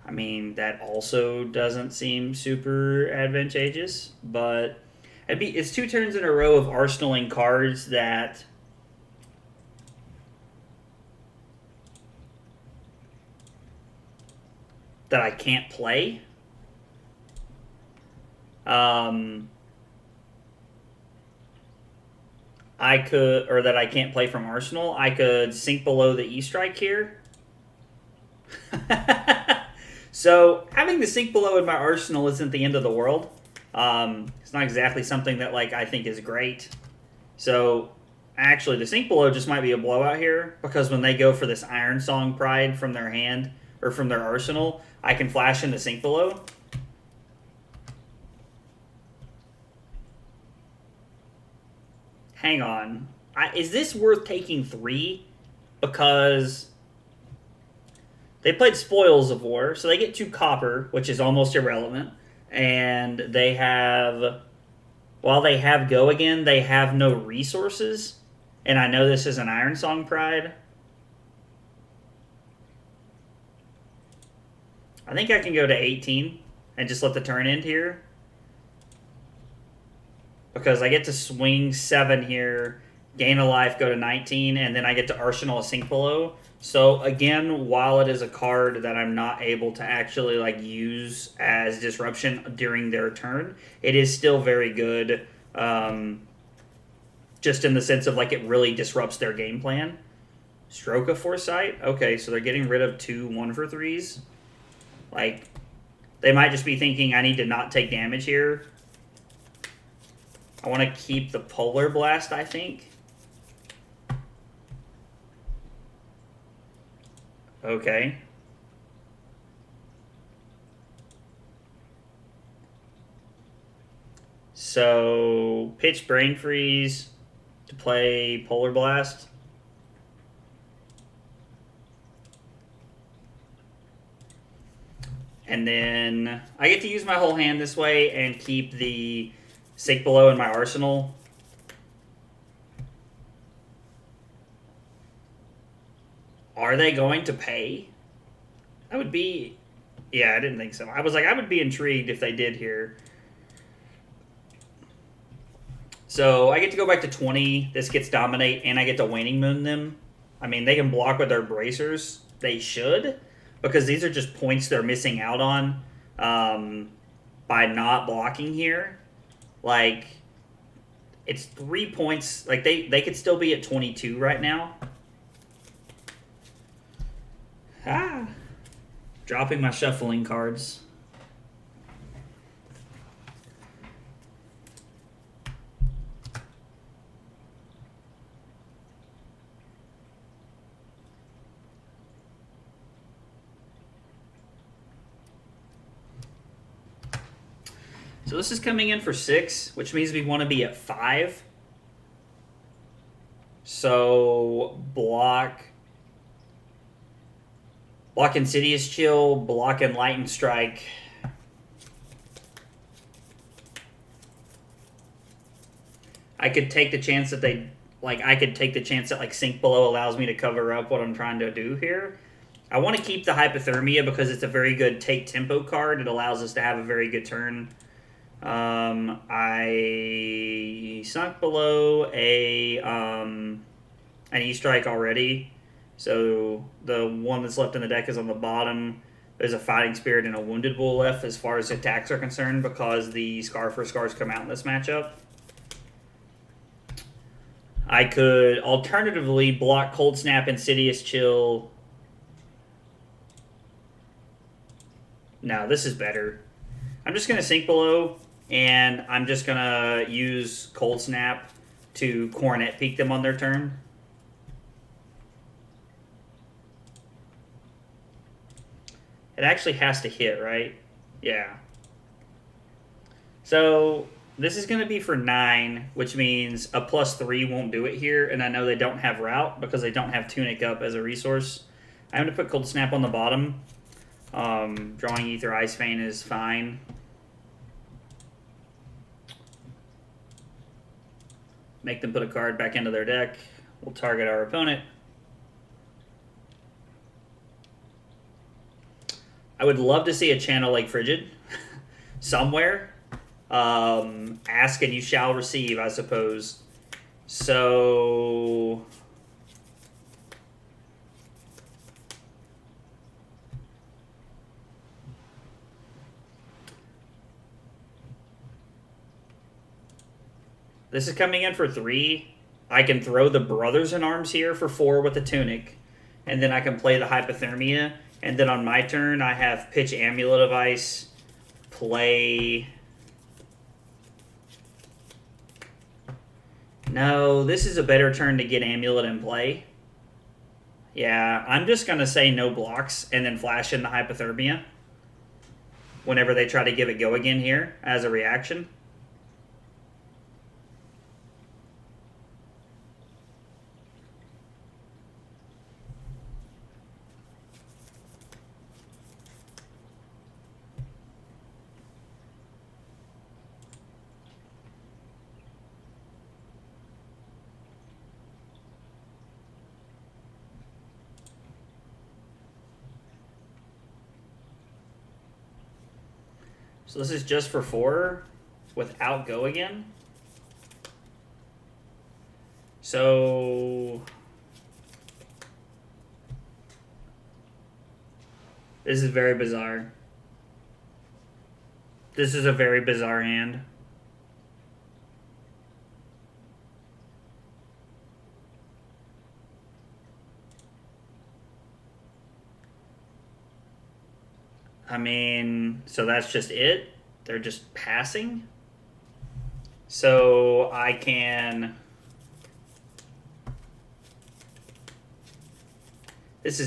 I mean, that also doesn't seem super advantageous, but it's 2 turns in a row of arsenaling cards that I can't play. That I can't play from Arsenal. I could Sink Below the E-Strike here. So, having the Sink Below in my arsenal isn't the end of the world. It's not exactly something that, like, I think is great. So, actually, the Sink Below just might be a blowout here, because when they go for this Iron Song Pride from their hand, or from their arsenal, I can flash in the Sink Below. Hang on. Is this worth taking 3? Because... they played Spoils of War, so they get 2 copper, which is almost irrelevant. And they have... while they have Go Again, they have no resources. And I know this is an Iron Song Pride. I think I can go to 18 and just let the turn end here. because I get to swing 7 here, gain a life, go to 19, and then I get to Arsenal a Sink Below. So again, while it is a card that I'm not able to actually like use as disruption during their turn, it is still very good. Just in the sense of like it really disrupts their game plan. Stroke of Foresight. Okay, so they're getting rid of 2 1-for-3s. Like, they might just be thinking I need to not take damage here. I want to keep the Polar Blast, I think. Okay. So, pitch Brain Freeze to play Polar Blast. And then I get to use my whole hand this way and keep the Sink Below in my arsenal. Are they going to pay? I would be... Yeah, I didn't think so. I was like, I would be intrigued if they did here. So I get to go back to 20. This gets Dominate, and I get to Waning Moon them. I mean, they can block with their bracers. They should, because these are just points they're missing out on by not blocking here. Like, it's 3 points. Like, they could still be at 22 right now. Dropping my shuffling cards. So this is coming in for 6, which means we want to be at 5. So block Insidious Chill, block Enlightened Strike. I could take the chance that like Sink Below allows me to cover up what I'm trying to do here. I want to keep the Hypothermia because it's a very good take tempo card. It allows us to have a very good turn. I sunk below an E-Strike already. So the one that's left in the deck is on the bottom. There's a Fighting Spirit and a Wounded Bull left as far as attacks are concerned because the Scar for Scars come out in this matchup. I could alternatively block Cold Snap, Insidious Chill. No, this is better. I'm just going to Sink Below, and I'm just going to use Cold Snap to Coronet Peek them on their turn. It actually has to hit, right? Yeah. So this is going to be for 9, which means a +3 won't do it here, and I know they don't have Route because they don't have Tunic up as a resource. I'm going to put Cold Snap on the bottom. Drawing Ether Ice Vein is fine. Make them put a card back into their deck. We'll target our opponent. I would love to see a Channel Lake Frigid somewhere. Ask and you shall receive, I suppose. So this is coming in for 3. I can throw the Brothers in Arms here for 4 with the Tunic, and then I can play the Hypothermia. And then on my turn, I have pitch Amulet of Ice, play... No, this is a better turn to get Amulet in play. Yeah, I'm just going to say no blocks and then flash in the Hypothermia whenever they try to give it go again here as a reaction. So this is just for 4 without go again. So this is very bizarre. This is a very bizarre hand. I mean, so that's just it? They're just passing? So I can... This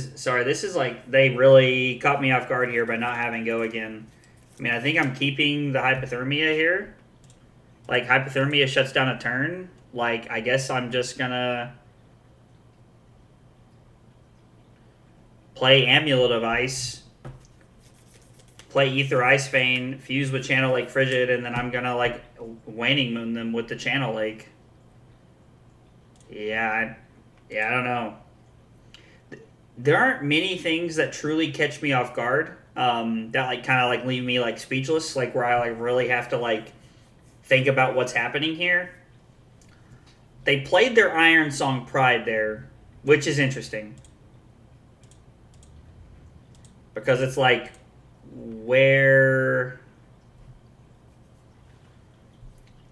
is like, they really caught me off guard here by not having go again. I mean, I think I'm keeping the hypothermia here. Like, hypothermia shuts down a turn. Like, I guess I'm just gonna play Amulet of Ice, play Ether Ice Vein, fuse with Channel Lake Frigid, and then I'm gonna, like, Waning Moon them with the Channel Lake. Yeah, I don't know. There aren't many things that truly catch me off guard. That like kind of like leave me like speechless, like where I like really have to like think about what's happening here. They played their Iron Song Pride there, which is interesting because it's like where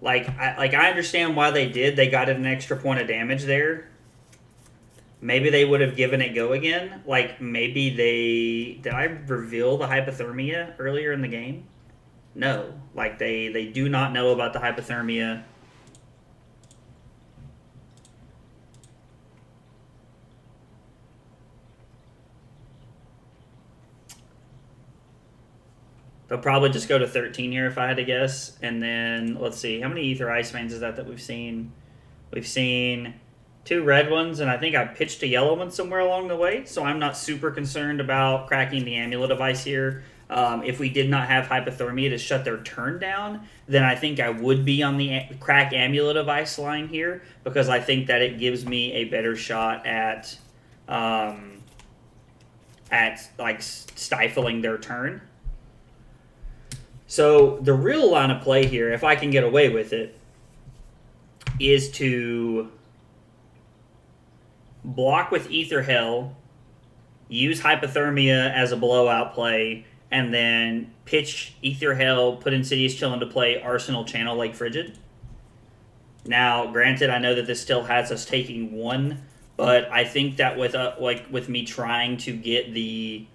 I understand why they did. They got an extra point of damage there. Maybe they would have given it go again. Like, maybe they... Did I reveal the hypothermia earlier in the game? No. Like, they do not know about the hypothermia. They'll probably just go to 13 here if I had to guess. And then, let's see. How many Ether Ice Veins is that we've seen? We've seen... 2 red ones, and I think I pitched a yellow one somewhere along the way, so I'm not super concerned about cracking the Amulet of Ice here. If we did not have hypothermia to shut their turn down, then I think I would be on the crack Amulet of Ice line here, because I think that it gives me a better shot at like stifling their turn. So the real line of play here, if I can get away with it, is to block with Ether Hell, use Hypothermia as a blowout play, and then pitch Ether Hell, put Insidious Chill into play, Arsenal, Channel Lake Frigid. Now, granted, I know that this still has us taking 1, but I think that with me trying to get the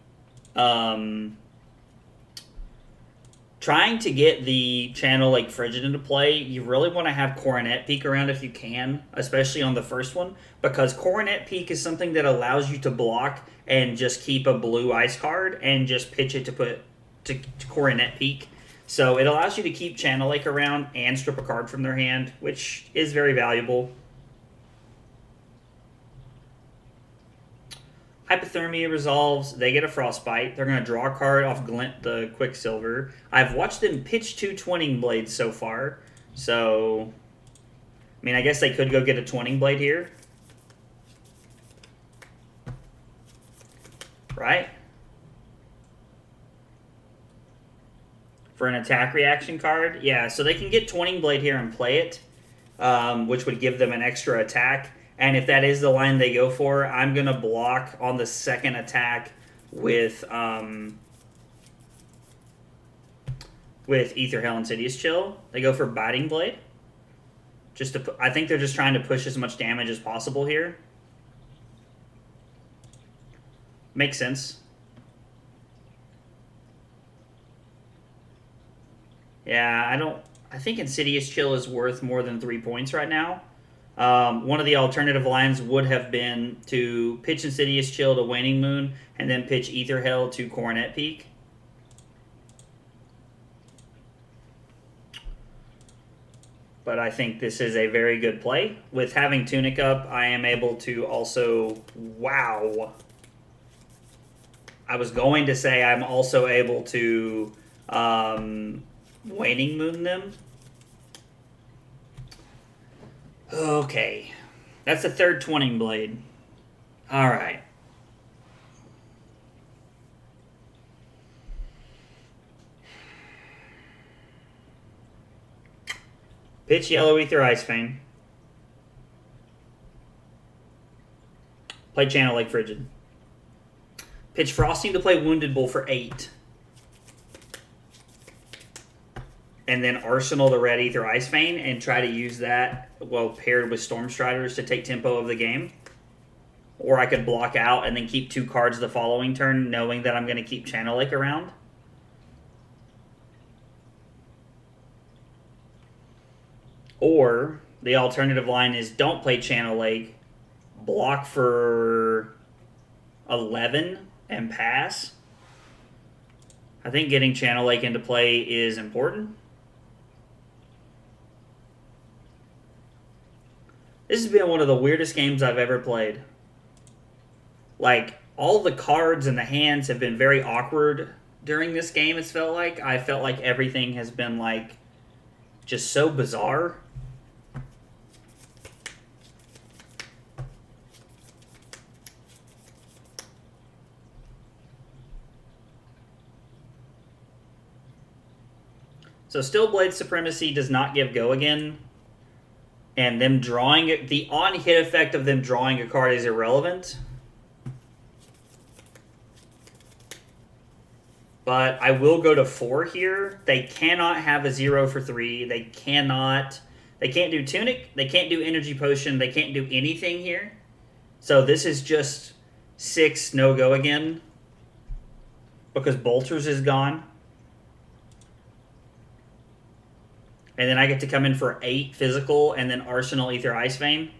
Channel Lake Frigid into play, you really want to have Coronet Peak around if you can, especially on the first one, because Coronet Peak is something that allows you to block and just keep a blue ice card and just pitch it to Coronet Peak. So it allows you to keep Channel Lake around and strip a card from their hand, which is very valuable. Hypothermia resolves, they get a Frostbite. They're going to draw a card off Glint the Quicksilver. I've watched them pitch 2 Twinning Blades so far. So, I mean, I guess they could go get a Twinning Blade here. Right? For an attack reaction card. Yeah, so they can get Twinning Blade here and play it, which would give them an extra attack. And if that is the line they go for, I'm going to block on the second attack with Ether Hell Insidious Chill. They go for Biting Blade. I think they're just trying to push as much damage as possible here. Makes sense. Yeah, I think Insidious Chill is worth more than 3 points right now. One of the alternative lines would have been to pitch Insidious Chill to Waning Moon and then pitch Ether Hell to Coronet Peak. But I think this is a very good play. With having Tunic up, I am able to also... Wow. I was going to say I'm also able to Waning Moon them. Okay. That's the third Twinning Blade. Alright. Pitch Yellow Ether Ice Vein. Play Channel Lake Frigid. Pitch Frosting to play Wounded Bull for 8. And then Arsenal the Red Ether Ice Vein and try to use that, well, paired with Storm Striders to take tempo of the game. Or I could block out and then keep 2 cards the following turn, knowing that I'm going to keep Channel Lake around. Or the alternative line is don't play Channel Lake, block for 11 and pass. I think getting Channel Lake into play is important. This has been one of the weirdest games I've ever played. Like, all the cards and the hands have been very awkward during this game, it's felt like. I felt like everything has been, like, just so bizarre. So still Blade Supremacy does not give go again. And them drawing it, the on-hit effect of them drawing a card is irrelevant. But I will go to 4 here. They cannot have a 0 for 3. They can't do Tunic. They can't do Energy Potion. They can't do anything here. So this is just 6 no-go again. Because Bolters is gone. And then I get to come in for 8 physical and then Arsenal Ether Ice Vein.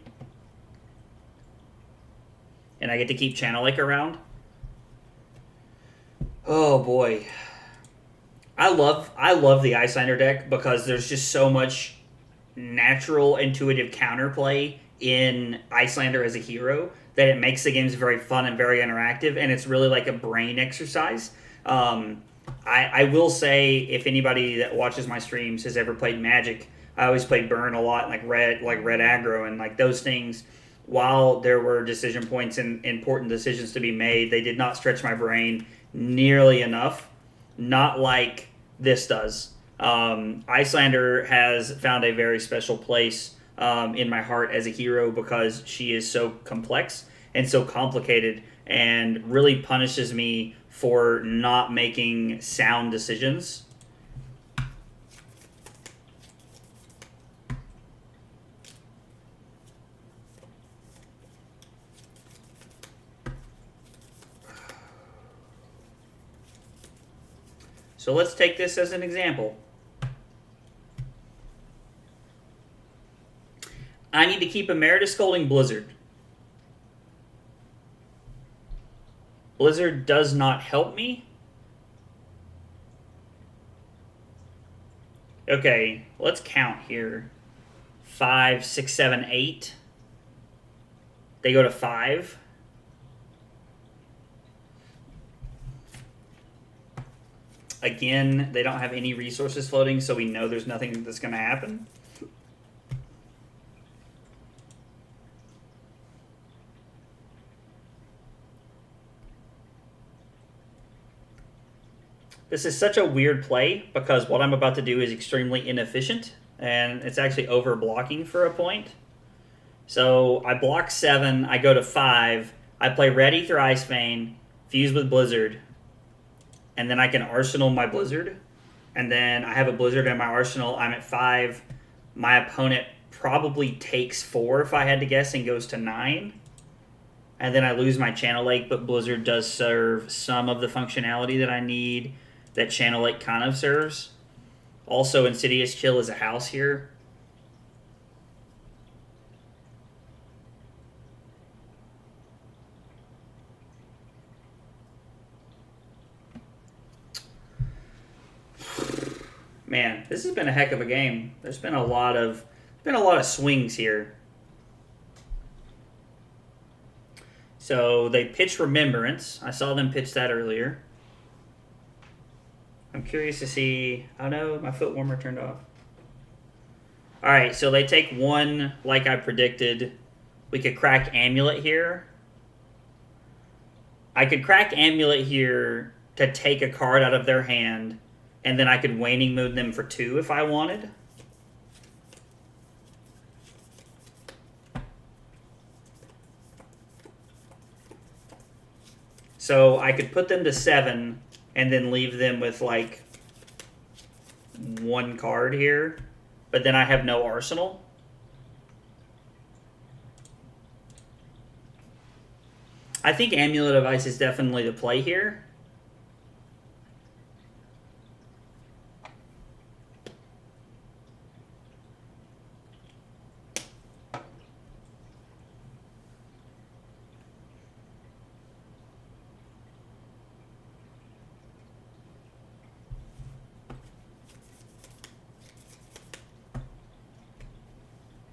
And I get to keep Channel Lake around. Oh boy. I love the Iyslander deck because there's just so much natural, intuitive counterplay in Iyslander as a hero that it makes the games very fun and very interactive, and it's really like a brain exercise. I will say, if anybody that watches my streams has ever played Magic, I always played Burn a lot, like red aggro, and like those things. While there were decision points and important decisions to be made, they did not stretch my brain nearly enough. Not like this does. Iyslander has found a very special place in my heart as a hero because she is so complex and so complicated and really punishes me for not making sound decisions. So let's take this as an example. I need to keep Emeritus Scolding Blizzard. Blizzard does not help me. Okay, let's count here. 5, 6, 7, 8. They go to 5. Again, they don't have any resources floating, so we know there's nothing that's going to happen. This is such a weird play because what I'm about to do is extremely inefficient, and it's actually over blocking for a point. So I block 7, I go to 5, I play Red Ether Ice Vein, fuse with Blizzard, and then I can Arsenal my Blizzard, and then I have a Blizzard in my Arsenal. I'm at 5. My opponent probably takes 4 if I had to guess and goes to 9. And then I lose my Channel Lake, but Blizzard does serve some of the functionality that I need that Channel Lake kind of serves. Also, Insidious Chill is a house here. Man, this has been a heck of a game. There's been a lot of swings here. So they pitch Remembrance. I saw them pitch that earlier. I'm curious to see. Oh no, my foot warmer turned off. All right, so they take 1 like I predicted. We could crack Amulet here. I could crack Amulet here to take a card out of their hand, and then I could Waning Moon them for 2 if I wanted. So I could put them to 7 and then leave them with like 1 card here, but then I have no arsenal. I think Amulet of Ice is definitely the play here.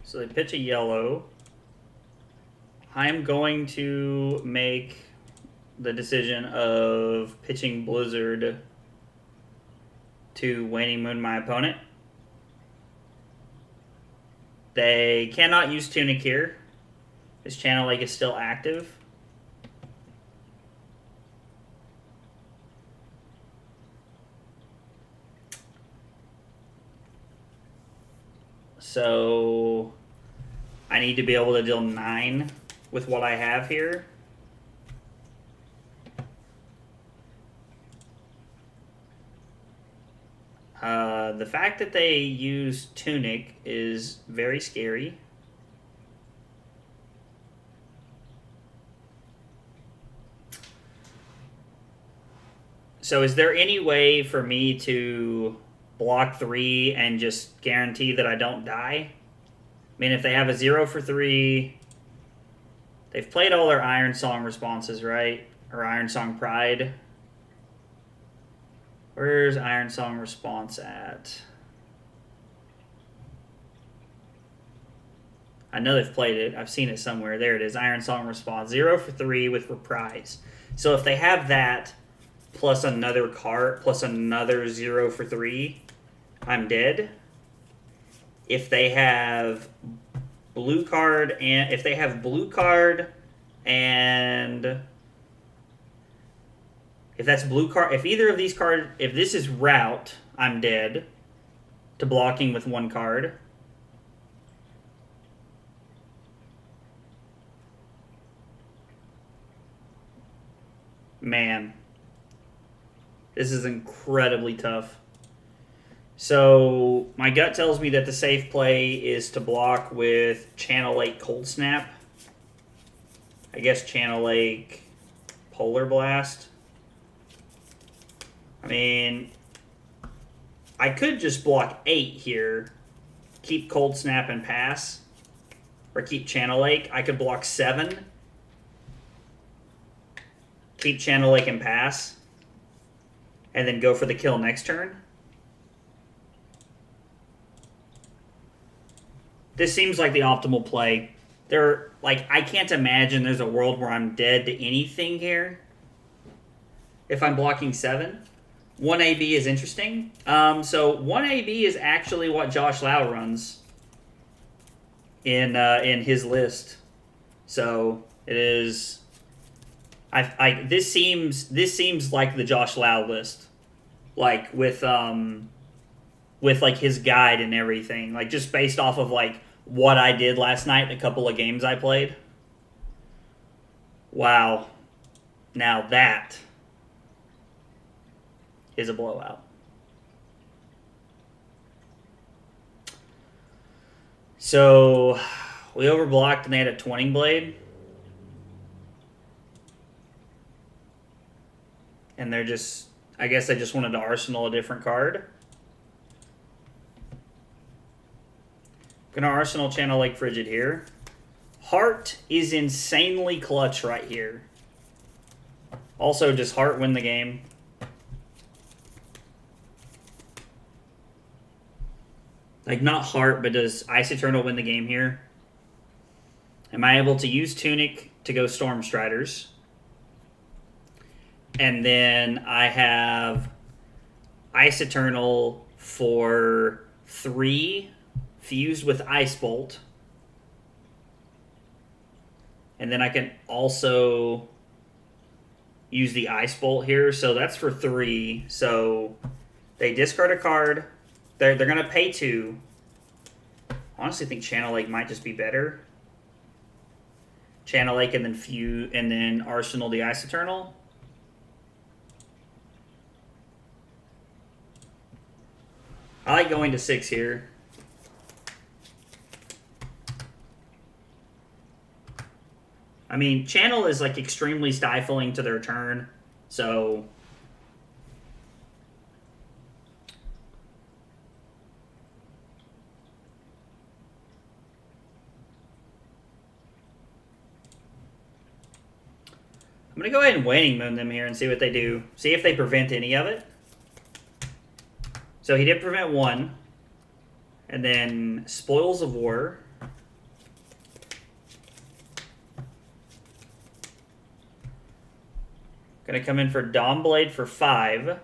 So they pitch a yellow. I'm going to make the decision of pitching Blizzard to Waning Moon my opponent. They cannot use Tunic here. His Channel Lake is still active. So I need to be able to deal 9 with what I have here. The fact that they use Tunic is very scary. So is there any way for me to block 3 and just guarantee that I don't die? I mean, if they have a 0 for 3, they've played all their Iron Song responses, right? Or Iron Song Pride. Where's Iron Song response at? I know they've played it. I've seen it somewhere. There it is. Iron Song response. 0 for 3 with Reprise. So if they have that plus another card, plus another 0 for 3, I'm dead. If they have blue card and if if that's blue card, if either of these cards, if this is route, I'm dead to blocking with 1 card. Man, this is incredibly tough. So my gut tells me that the safe play is to block with Channel Lake Cold Snap. I guess Channel Lake Polar Blast. I mean, I could just block 8 here, keep Cold Snap and pass, or keep Channel Lake. I could block 7, keep Channel Lake and pass, and then go for the kill next turn. This seems like the optimal play. I can't imagine there's a world where I'm dead to anything here if I'm blocking 7. 1AB is interesting. So 1AB is actually what Josh Lau runs in his list. So it is. This seems like the Josh Lau list, like with like his guide and everything, like just based off of like what I did last night, the couple of games I played. Wow, now that is a blowout. So we overblocked and they had a Twinning Blade. And they're just, I guess they just wanted to arsenal a different card. Gonna arsenal Channel Lake Frigid here. Heart is insanely clutch right here. Also, does Heart win the game? Like, not Heart, but does Ice Eternal win the game here? Am I able to use Tunic to go Storm Striders? And then I have Ice Eternal for 3, fused with Ice Bolt. And then I can also use the Ice Bolt here. So that's for 3. So they discard a card. They're going to pay 2. Honestly, I think Channel Lake might just be better. Channel Lake and then Arsenal the Ice Eternal. I like going to 6 here. I mean, Channel is like extremely stifling to their turn, so I'm going to go ahead and Waning Moon them here and see what they do. See if they prevent any of it. So he did prevent one. And then Spoils of War. Going to come in for Dawnblade for 5.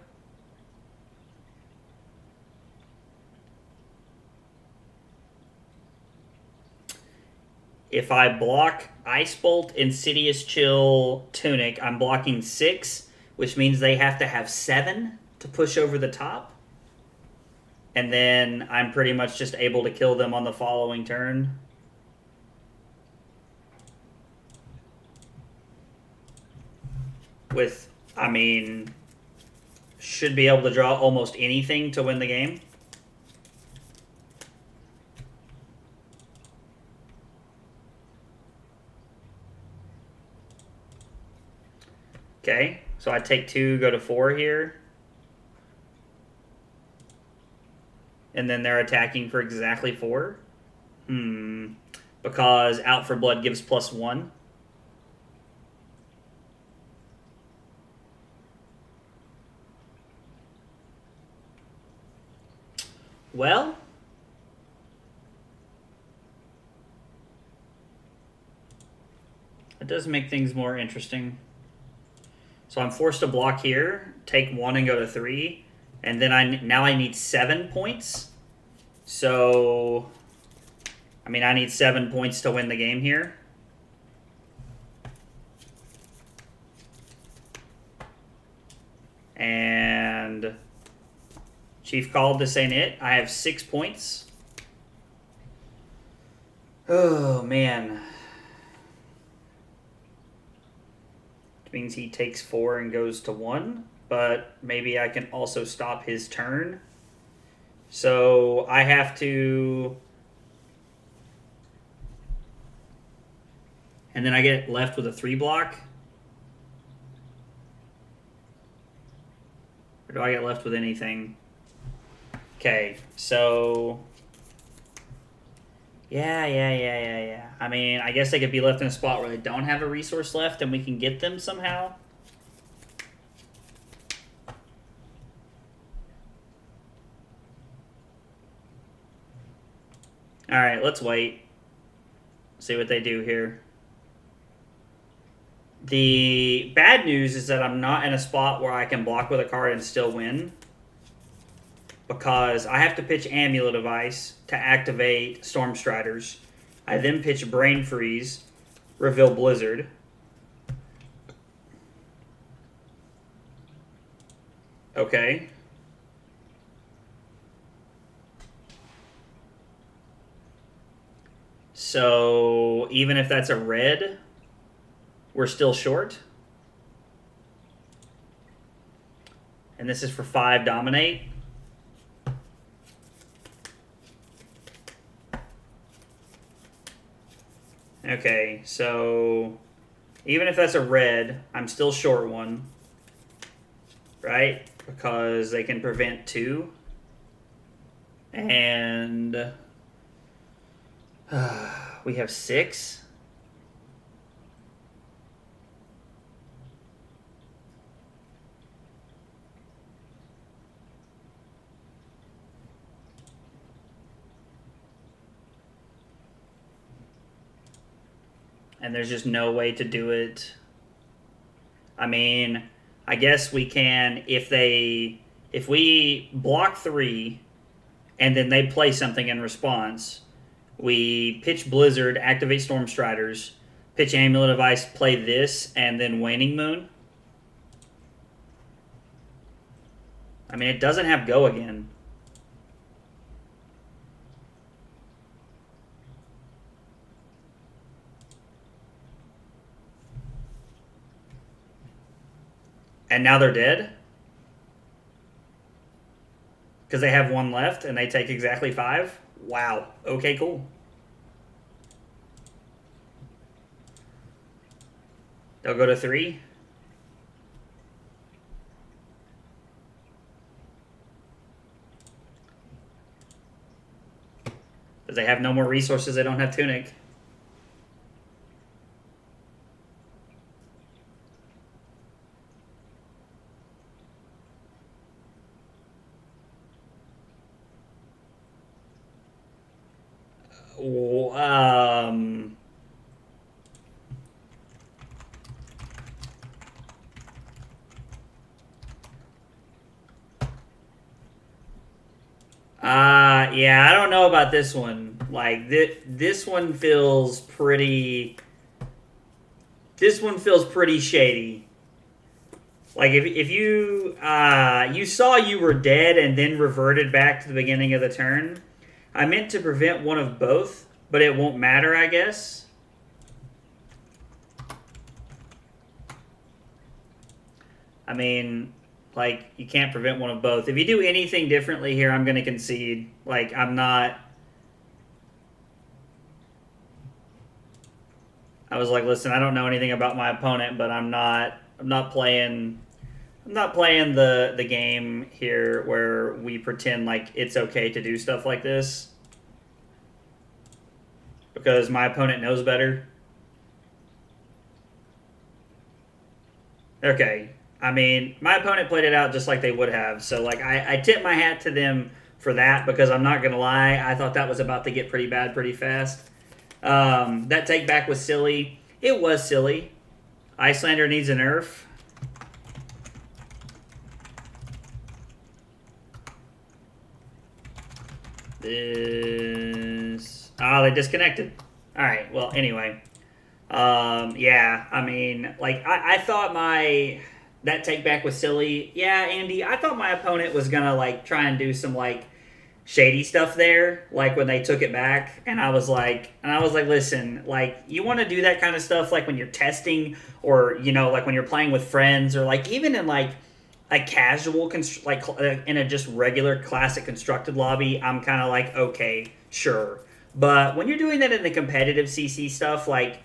If I block Ice Bolt, Insidious Chill, Tunic, I'm blocking 6, which means they have to have 7 to push over the top. And then I'm pretty much just able to kill them on the following turn. With, I mean, should be able to draw almost anything to win the game. Okay, so I take 2, go to 4 here. And then they're attacking for exactly 4. Because Out for Blood gives +1. Well, it does make things more interesting. So I'm forced to block here, take 1 and go to 3, and then now I need 7 points. So, I mean, I need 7 points to win the game here. And Chief called, this ain't it. I have 6 points. Oh, man. Which means he takes 4 and goes to 1. But maybe I can also stop his turn. So I have to... And then I get left with a 3 block. Or do I get left with anything? Okay, so... Yeah. I mean, I guess they could be left in a spot where they don't have a resource left and we can get them somehow. Alright, let's wait. See what they do here. The bad news is that I'm not in a spot where I can block with a card and still win. Because I have to pitch Amulet of Ice to activate Stormstriders. I then pitch Brain Freeze, reveal Blizzard. Okay. So even if that's a red, we're still short. And this is for 5 Dominate. Okay, so even if that's a red, I'm still short 1. Right? Because they can prevent 2. And we have 6. And there's just no way to do it. I mean, I guess we can if we block 3 and then they play something in response, we pitch Blizzard, activate Stormstriders, pitch Amulet of Ice, play this, and then Waning Moon. I mean, it doesn't have Go Again. And now they're dead? Because they have one left and they take exactly 5? Wow. Okay, cool. They'll go to 3. Because they have no more resources, they don't have Tunic. Yeah, I don't know about this one. Like, this one feels pretty... This one feels pretty shady. Like, if you... you saw you were dead and then reverted back to the beginning of the turn. I meant to prevent one of both, but it won't matter, I guess. I mean... Like, you can't prevent one of both. If you do anything differently here, I'm going to concede. Like, I'm not... I was like, listen, I don't know anything about my opponent, but I'm not playing... I'm not playing the game here where we pretend like it's okay to do stuff like this. Because my opponent knows better. Okay. I mean, my opponent played it out just like they would have. So, like, I tip my hat to them for that because I'm not going to lie. I thought that was about to get pretty bad pretty fast. That take back was silly. It was silly. Iyslander needs a nerf. This... Oh, they disconnected. All right. Well, anyway. Yeah, I mean, like, I thought my... That take back was silly. Yeah, Andy, I thought my opponent was going to, like, try and do some, like, shady stuff there, like, when they took it back. And I was like, listen, like, you want to do that kind of stuff, like, when you're testing or, you know, like, when you're playing with friends or, like, even in, like, a casual, in a just regular classic constructed lobby, I'm kind of like, okay, sure. But when you're doing that in the competitive CC stuff, like,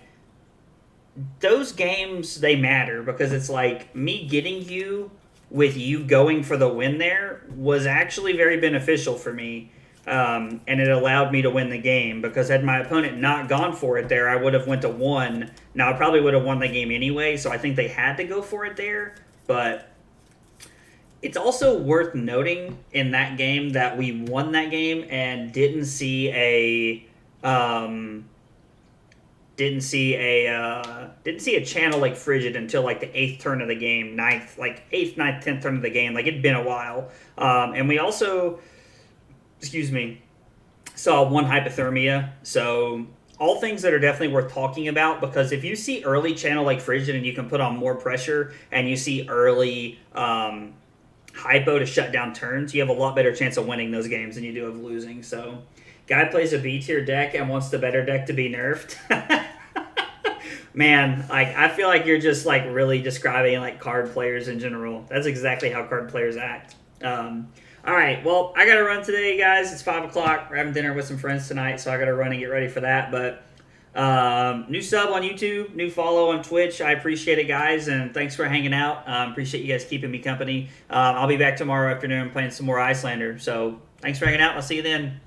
those games, they matter because it's like me getting you with you going for the win there was actually very beneficial for me. And it allowed me to win the game because had my opponent not gone for it there, I would have went to 1. Now, I probably would have won the game anyway, so I think they had to go for it there. But it's also worth noting in that game that we won that game and didn't see a channel like Frigid until like the 8th turn of the game, 9th, 9th, 10th turn of the game. Like, it'd been a while. And we also, saw 1 hypothermia. So all things that are definitely worth talking about because if you see early channel like Frigid and you can put on more pressure and you see early hypo to shut down turns, you have a lot better chance of winning those games than you do of losing. So guy plays a B tier deck and wants the better deck to be nerfed. Man, like, I feel like you're just, like, really describing, like, card players in general. That's exactly how card players act. All right, well, I got to run today, guys. It's 5 o'clock. We're having dinner with some friends tonight, so I got to run and get ready for that. But new sub on YouTube, new follow on Twitch. I appreciate it, guys, and thanks for hanging out. Appreciate you guys keeping me company. I'll be back tomorrow afternoon playing some more Iyslander. So thanks for hanging out. I'll see you then.